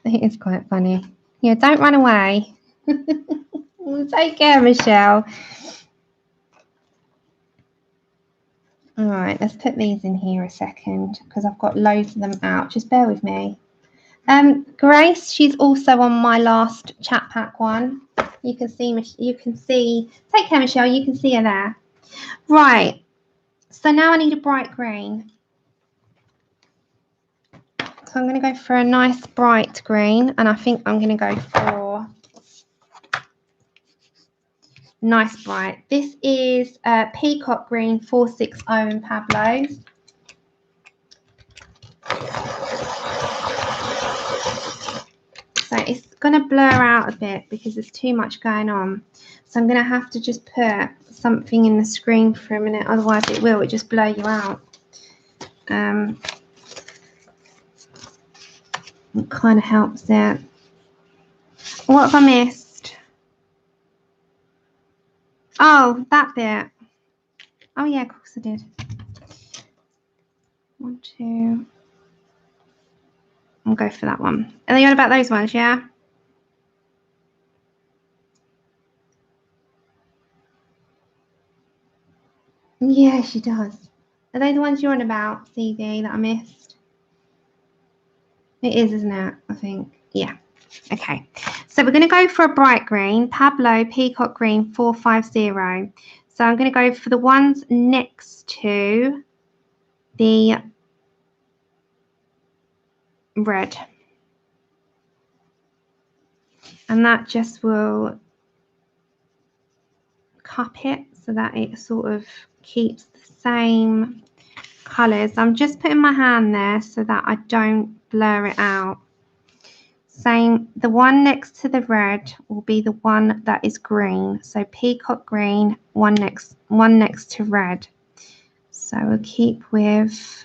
It is quite funny. Yeah, don't run away. Take care, Michelle. All right, let's put these in here a second because I've got loads of them out. Just bear with me. Grace, she's also on my last chat pack one. You can see. Take care, Michelle. You can see her there. Right. So now I need a bright green. So I'm going to go for a nice bright green, and I think I'm going to go for nice bright. This is Peacock Green 460 in Pablo. So it's going to blur out a bit because there's too much going on. So I'm going to have to just put something in the screen for a minute, otherwise it will just blur you out. It kind of helps it. What have I missed? Oh, that bit. Oh yeah, of course I did. 1, 2. I'll go for that one. Are they on about those ones, yeah? Yeah, she does. Are they the ones you're on about, CD, that I missed? It is, isn't it? I think. Yeah. Okay. So we're going to go for a bright green. Pablo Peacock Green 450. So I'm going to go for the ones next to the red. And that just will cup it so that it sort of keeps the same colours. I'm just putting my hand there so that I don't blur it out. Same, the one next to the red will be the one that is green. So Peacock Green, one next to red. So we'll keep with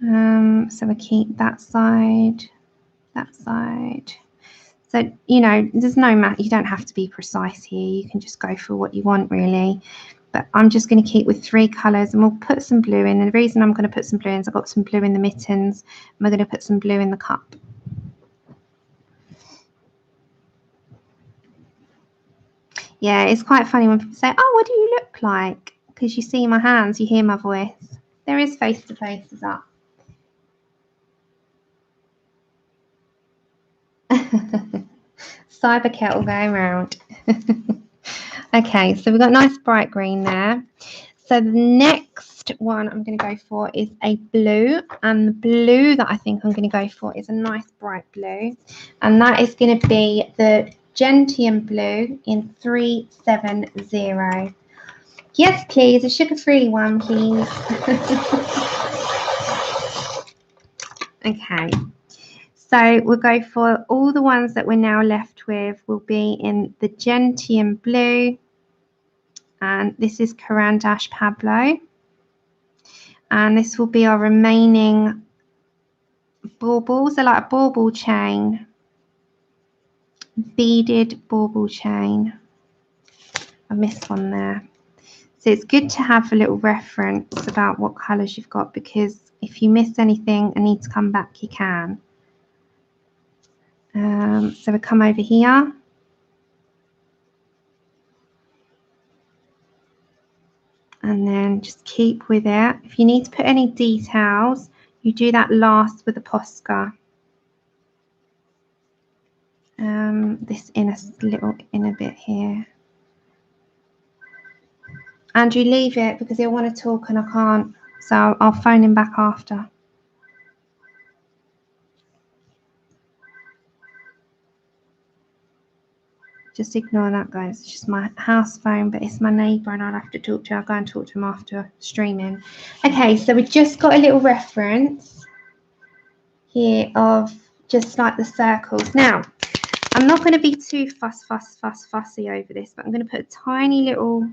so we'll keep that side. So, you know, there's no matter, you don't have to be precise here. You can just go for what you want, really. But I'm just going to keep with 3 colours, and we'll put some blue in. And the reason I'm going to put some blue in is I've got some blue in the mittens, and we're going to put some blue in the cup. Yeah, it's quite funny when people say, oh, what do you look like? Because you see my hands, you hear my voice. There is face-to-faces up. Cyber kettle going round. Okay, so we've got nice bright green there. So the next one I'm going to go for is a blue, and the blue that I think I'm going to go for is a nice bright blue, and that is going to be the Gentian Blue in 370. Yes, please, a sugar-free one, please. Okay. So we'll go for all the ones that we're now left with will be in the Gentian Blue, and this is Carandash Pablo, and this will be our remaining baubles. They're like a bauble chain, beaded bauble chain. I missed one there. So it's good to have a little reference about what colours you've got, because if you miss anything and need to come back, you can. So we come over here. And then just keep with it. If you need to put any details, you do that last with the Posca. This little inner bit here. Andrew, leave it because he'll want to talk and I can't. So I'll phone him back after. Just ignore that, guys. It's just my house phone, but it's my neighbour and I'll have to talk to her. I'll go and talk to him after streaming. Okay, so we just got a little reference here of just like the circles. Now, I'm not going to be too fussy over this, but I'm going to put a tiny little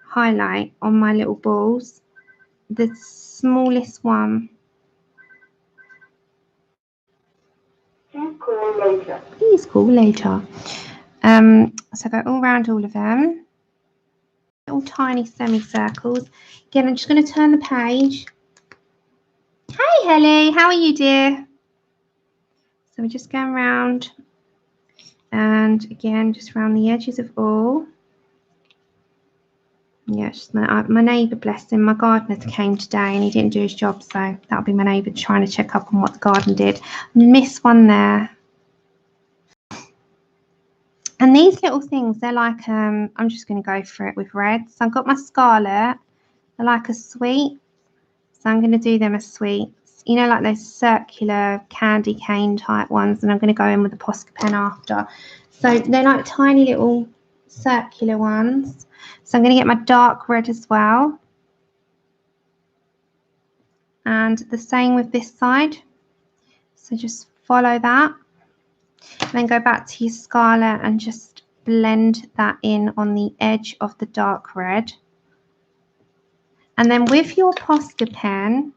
highlight on my little balls. The smallest one. Please call later. So go all around all of them. Little tiny semicircles. Again, I'm just going to turn the page. Hey, Helly, how are you, dear? So we're just going around, and again, just around the edges of all. Yes, my neighbour, bless him, my gardener came today and he didn't do his job, so that'll be my neighbour trying to check up on what the garden did. Miss one there. And these little things, they're like, I'm just going to go for it with red. So I've got my scarlet. They're like a sweet. So I'm going to do them as sweets. You know, like those circular candy cane type ones. And I'm going to go in with the Posca pen after. So they're like tiny little circular ones. So I'm going to get my dark red as well. And the same with this side. So just follow that. And then go back to your scarlet and just blend that in on the edge of the dark red. And then with your Posca pen,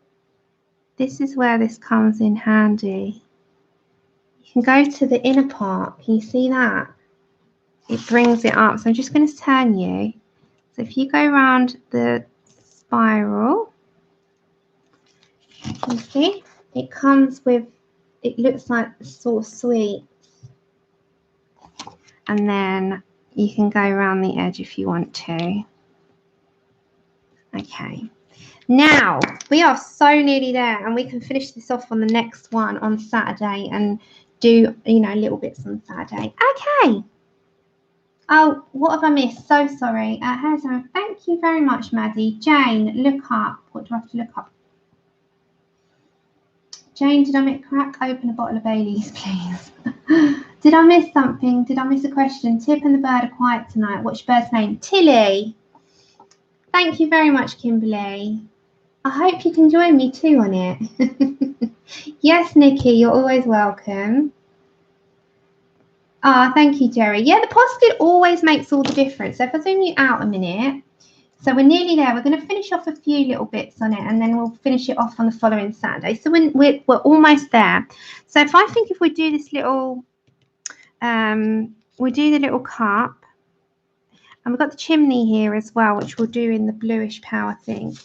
this is where this comes in handy. You can go to the inner part. Can you see that? It brings it up. So I'm just going to turn you. So if you go around the spiral, you see, it comes with, it looks like sort of sweet. And then you can go around the edge if you want to. Okay. Now, we are so nearly there, and we can finish this off on the next one on Saturday and do, you know, little bits on Saturday. Okay. Oh, what have I missed? So sorry. Thank you very much, Maddie. Jane, look up. What do I have to look up? Jane, did I crack open a bottle of Baileys, please? Did I miss something? Did I miss a question? Tip and the bird are quiet tonight. What's your bird's name? Tilly. Thank you very much, Kimberly. I hope you can join me too on it. Yes, Nikki, you're always welcome. Ah, thank you, Jerry. Yeah, the Posca always makes all the difference. So if I zoom you out a minute, so we're nearly there. We're going to finish off a few little bits on it, and then we'll finish it off on the following Saturday. So we're almost there. So if we do this little, we do the little cup, and we've got the chimney here as well, which we'll do in the bluish power thing.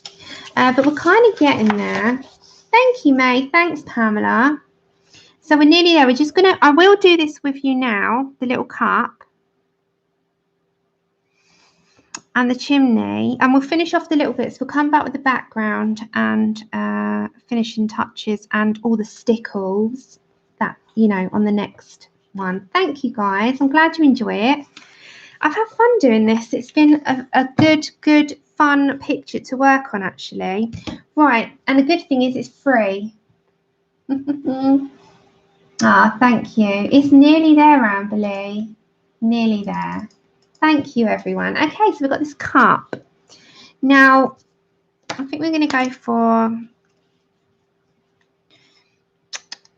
But we're kind of getting there. Thank you, May. Thanks, Pamela. So we're nearly there. We're just going to, I will do this with you now, the little cup and the chimney, and we'll finish off the little bits. We'll come back with the background and finishing touches and all the stickles that, you know, on the next one. Thank you, guys. I'm glad you enjoy it. I've had fun doing this. It's been a good, fun picture to work on, actually. Right, and the good thing is it's free. Ah, thank you. It's nearly there, Amberly. Nearly there. Thank you, everyone. Okay, so we've got this cup. Now, I think we're going to go for...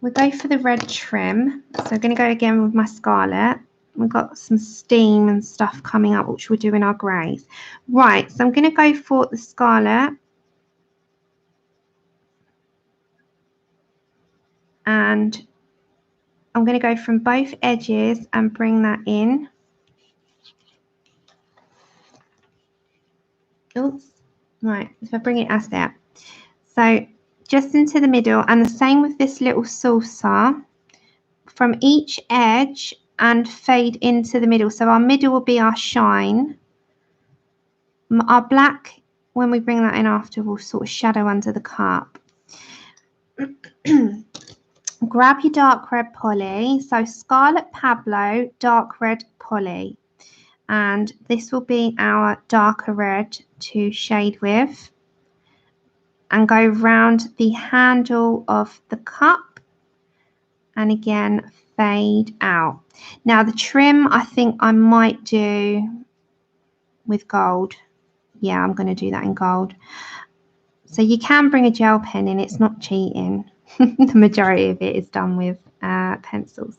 We'll go for the red trim. So we're going to go again with my scarlet. We've got some steam and stuff coming up, which we'll do in our greys. Right, so I'm going to go for the scarlet. And I'm going to go from both edges and bring that in. Oops. Right, if I bring it as that. So just into the middle, and the same with this little saucer. From each edge and fade into the middle. So our middle will be our shine. Our black when we bring that in after, we'll sort of shadow under the cup. Grab your dark red poly, so Scarlet Pablo dark red poly, and this will be our darker red to shade with, and go round the handle of the cup and again fade out. Now the trim I think I might do with gold. Yeah, I'm going to do that in gold. So you can bring a gel pen in, it's not cheating. The majority of it is done with pencils.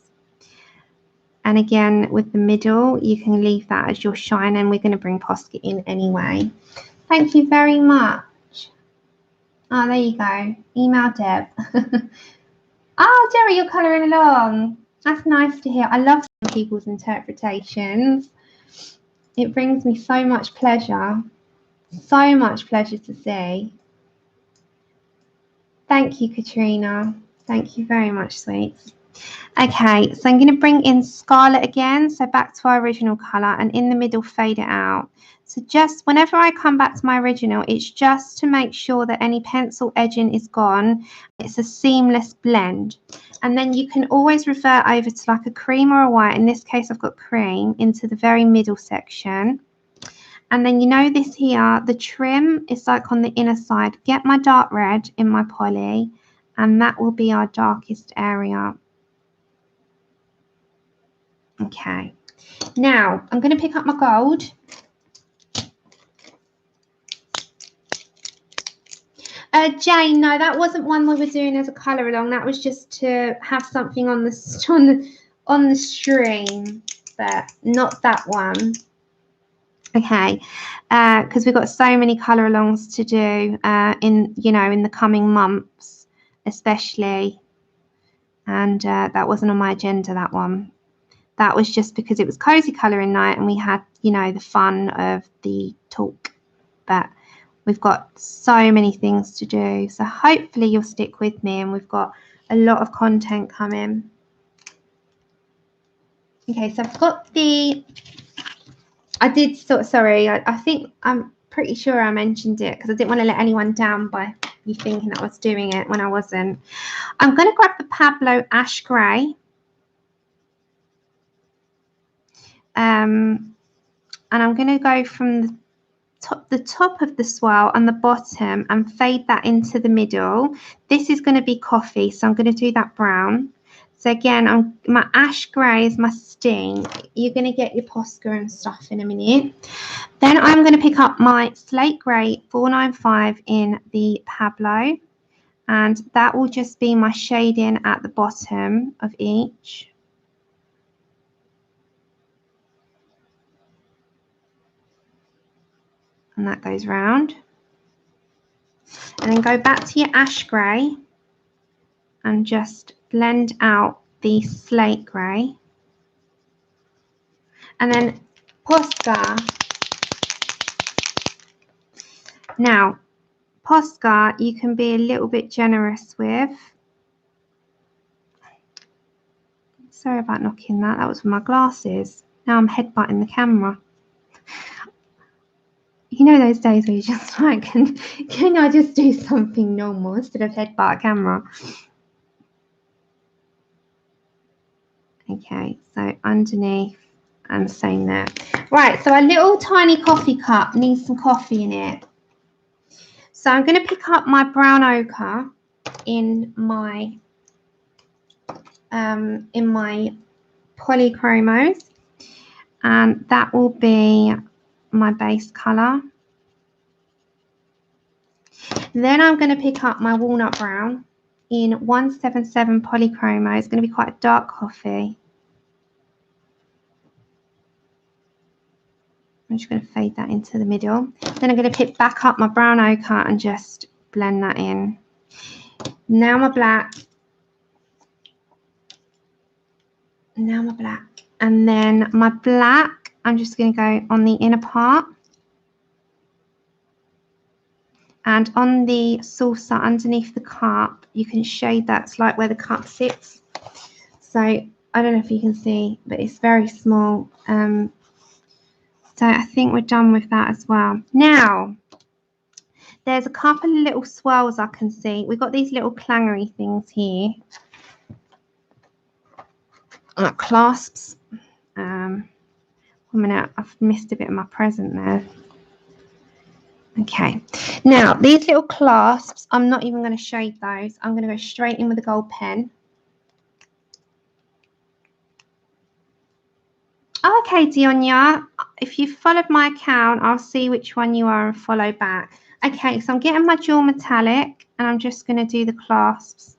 And again, with the middle, you can leave that as your shine, and we're going to bring Posca in anyway. Thank you very much. Oh, there you go. Email Deb. Oh, Jerry, you're colouring along. That's nice to hear. I love some people's interpretations. It brings me so much pleasure. So much pleasure to see. Thank you, Katrina. Thank you very much, sweets. Okay, so I'm going to bring in Scarlet again, so back to our original colour, and in the middle fade it out. So just whenever I come back to my original, it's just to make sure that any pencil edging is gone. It's a seamless blend. And then you can always revert over to like a cream or a white. In this case, I've got cream into the very middle section. And then you know this here, the trim is like on the inner side. Get my dark red in my poly, and that will be our darkest area. Okay, now I'm going to pick up my gold. Jane, no, that wasn't one we were doing as a colour along. That was just to have something on the stream, but not that one. Okay, because we've got so many colour alongs to do in the coming months, especially, and that wasn't on my agenda, that one. That was just because it was cozy colouring night and we had, the fun of the talk. But we've got so many things to do. So hopefully you'll stick with me, and we've got a lot of content coming. Okay, so I've got the... I think I'm pretty sure I mentioned it because I didn't want to let anyone down by you thinking that I was doing it when I wasn't. I'm going to grab the Pablo Ash Grey. And I'm going to go from the top of the swirl and the bottom and fade that into the middle. This is going to be coffee, so I'm going to do that brown. So again, my ash grey is my sting. You're going to get your Posca and stuff in a minute. Then I'm going to pick up my slate grey 495 in the Pablo, and that will just be my shading at the bottom of each. And that goes round. And then go back to your ash grey and just blend out the slate grey. And then Posca. Now, Posca you can be a little bit generous with. Sorry about knocking that. That was with my glasses. Now I'm headbutting the camera. You know those days where you just like, can I just do something normal instead of headbutt a camera? Okay, so underneath and same there. Right, so a little tiny coffee cup needs some coffee in it. So I'm going to pick up my brown ochre in my Polychromos, and that will be my base colour. Then I'm going to pick up my walnut brown in 177 Polychromos. It's going to be quite a dark coffee. I'm just going to fade that into the middle. Then I'm going to pick back up my brown ochre and just blend that in. Now my black. Now my black. And then my black, I'm just going to go on the inner part. And on the saucer underneath the cup, you can shade that. It's like where the cup sits. So I don't know if you can see, but it's very small. So I think we're done with that as well. Now, there's a couple of little swirls I can see. We've got these little clangery things here. Clasps. 1 minute, I've missed a bit of my present there. Okay, now these little clasps, I'm not even going to shade those. I'm going to go straight in with a gold pen. Oh, okay, Dionia, if you've followed my account, I'll see which one you are and follow back. Okay, so I'm getting my dual metallic and I'm just going to do the clasps.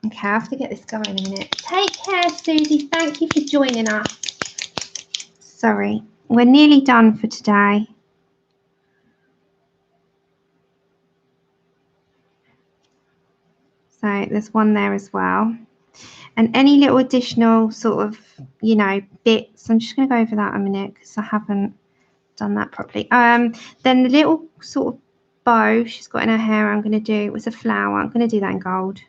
Okay, I have to get this going in a minute. Take care, Susie. Thank you for joining us. Sorry, we're nearly done for today. So there's one there as well. And any little additional sort of, you know, bits, I'm just going to go over that a minute because I haven't done that properly. Then the little sort of bow she's got in her hair, I'm going to do was a flower. I'm going to do that in gold.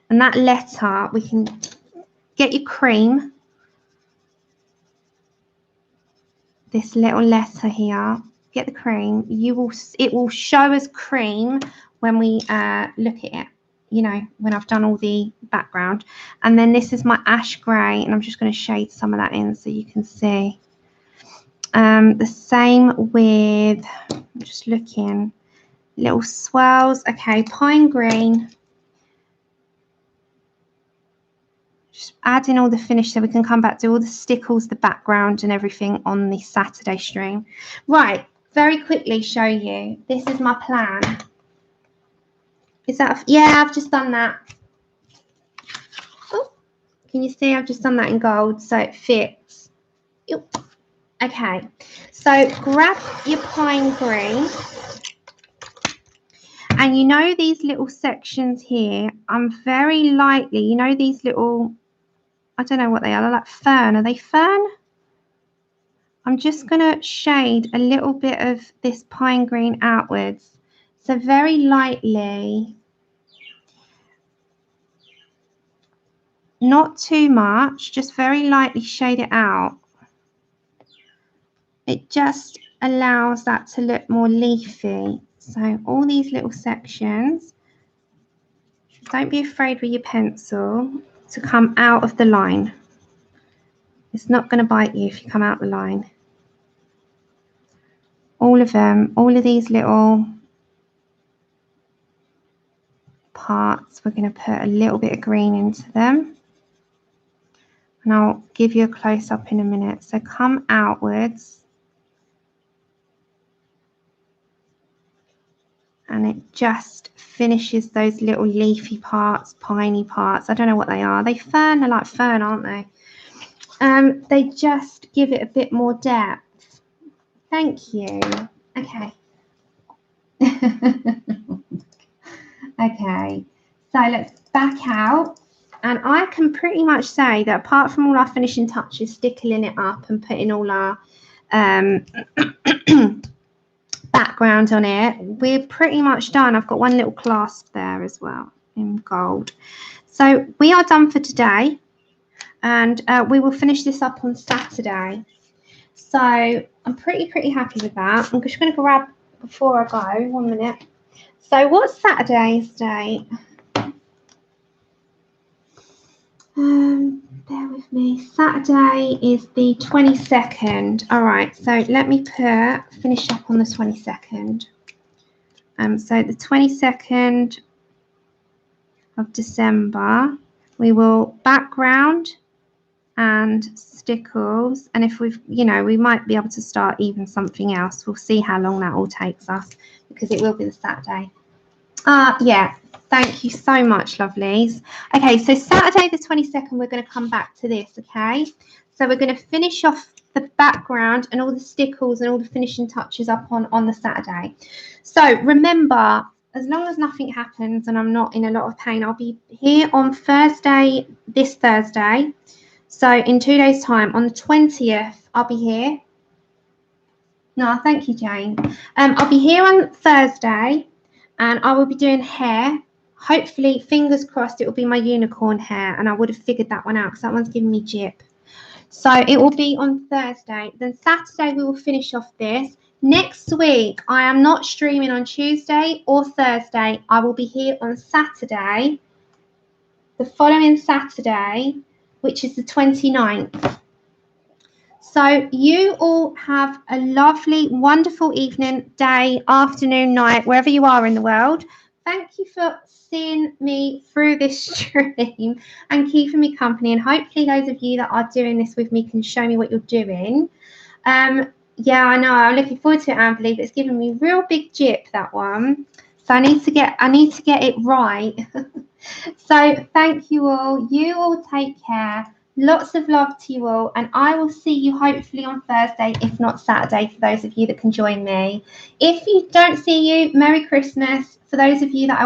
And that letter, we can get your cream. This little letter here, get the cream. It will show as cream when we look at it. You know, when I've done all the background. And then this is my ash grey, and I'm just going to shade some of that in so you can see. The same with, I'm just looking, little swirls. Okay, pine green. Just add in all the finish so we can come back to all the stickles, the background and everything on the Saturday stream. Right, very quickly show you. This is my plan. Is that, yeah, I've just done that. Oh, can you see I've just done that in gold so it fits. Okay, so grab your pine green. And you know these little sections here, I'm very lightly, you know these little, I don't know what they are, they're like fern. Are they fern? I'm just going to shade a little bit of this pine green outwards. So very lightly. Not too much, just very lightly shade it out. It just allows that to look more leafy. So all these little sections, don't be afraid with your pencil to come out of the line. It's not going to bite you if you come out the line. All of them, all of these little parts, we're going to put a little bit of green into them. And I'll give you a close-up in a minute. So come outwards. And it just finishes those little leafy parts, piney parts. I don't know what they are. They fern, they're like fern, aren't they? They just give it a bit more depth. Thank you. Okay. Okay. So let's back out. And I can pretty much say that apart from all our finishing touches, stickling it up and putting all our background on it, we're pretty much done. I've got one little clasp there as well in gold. So we are done for today, and we will finish this up on Saturday. So I'm pretty happy with that. I'm just going to grab, before I go, 1 minute. So what's Saturday's date? Bear with me. Saturday is the 22nd. All right, so let me finish up on the 22nd. So the 22nd of December, we will background and stickles, and if we've, you know, we might be able to start even something else. We'll see how long that all takes us, because it will be the Saturday. Yeah, thank you so much, lovelies. Okay, so Saturday the 22nd, we're going to come back to this, okay? So we're going to finish off the background and all the stickles and all the finishing touches up on the Saturday. So remember, as long as nothing happens and I'm not in a lot of pain, I'll be here on Thursday, this Thursday. So in 2 days' time, on the 20th, I'll be here. No, thank you, Jane. I'll be here on Thursday, and I will be doing hair. Hopefully, fingers crossed, it will be my unicorn hair, and I would have figured that one out because that one's giving me jip. So it will be on Thursday. Then Saturday we will finish off this. Next week, I am not streaming on Tuesday or Thursday. I will be here on Saturday, the following Saturday, which is the 29th. So you all have a lovely, wonderful evening, day, afternoon, night, wherever you are in the world. Thank you for seeing me through this stream and keeping me company. And hopefully those of you that are doing this with me can show me what you're doing. Yeah, I know. I'm looking forward to it, Anne. Believe it's giving me real big jip, that one. So I need to get it right. So thank you all. You all take care. Lots of love to you all, and I will see you hopefully on Thursday, if not Saturday, for those of you that can join me. If you don't see you, Merry Christmas. For those of you that I will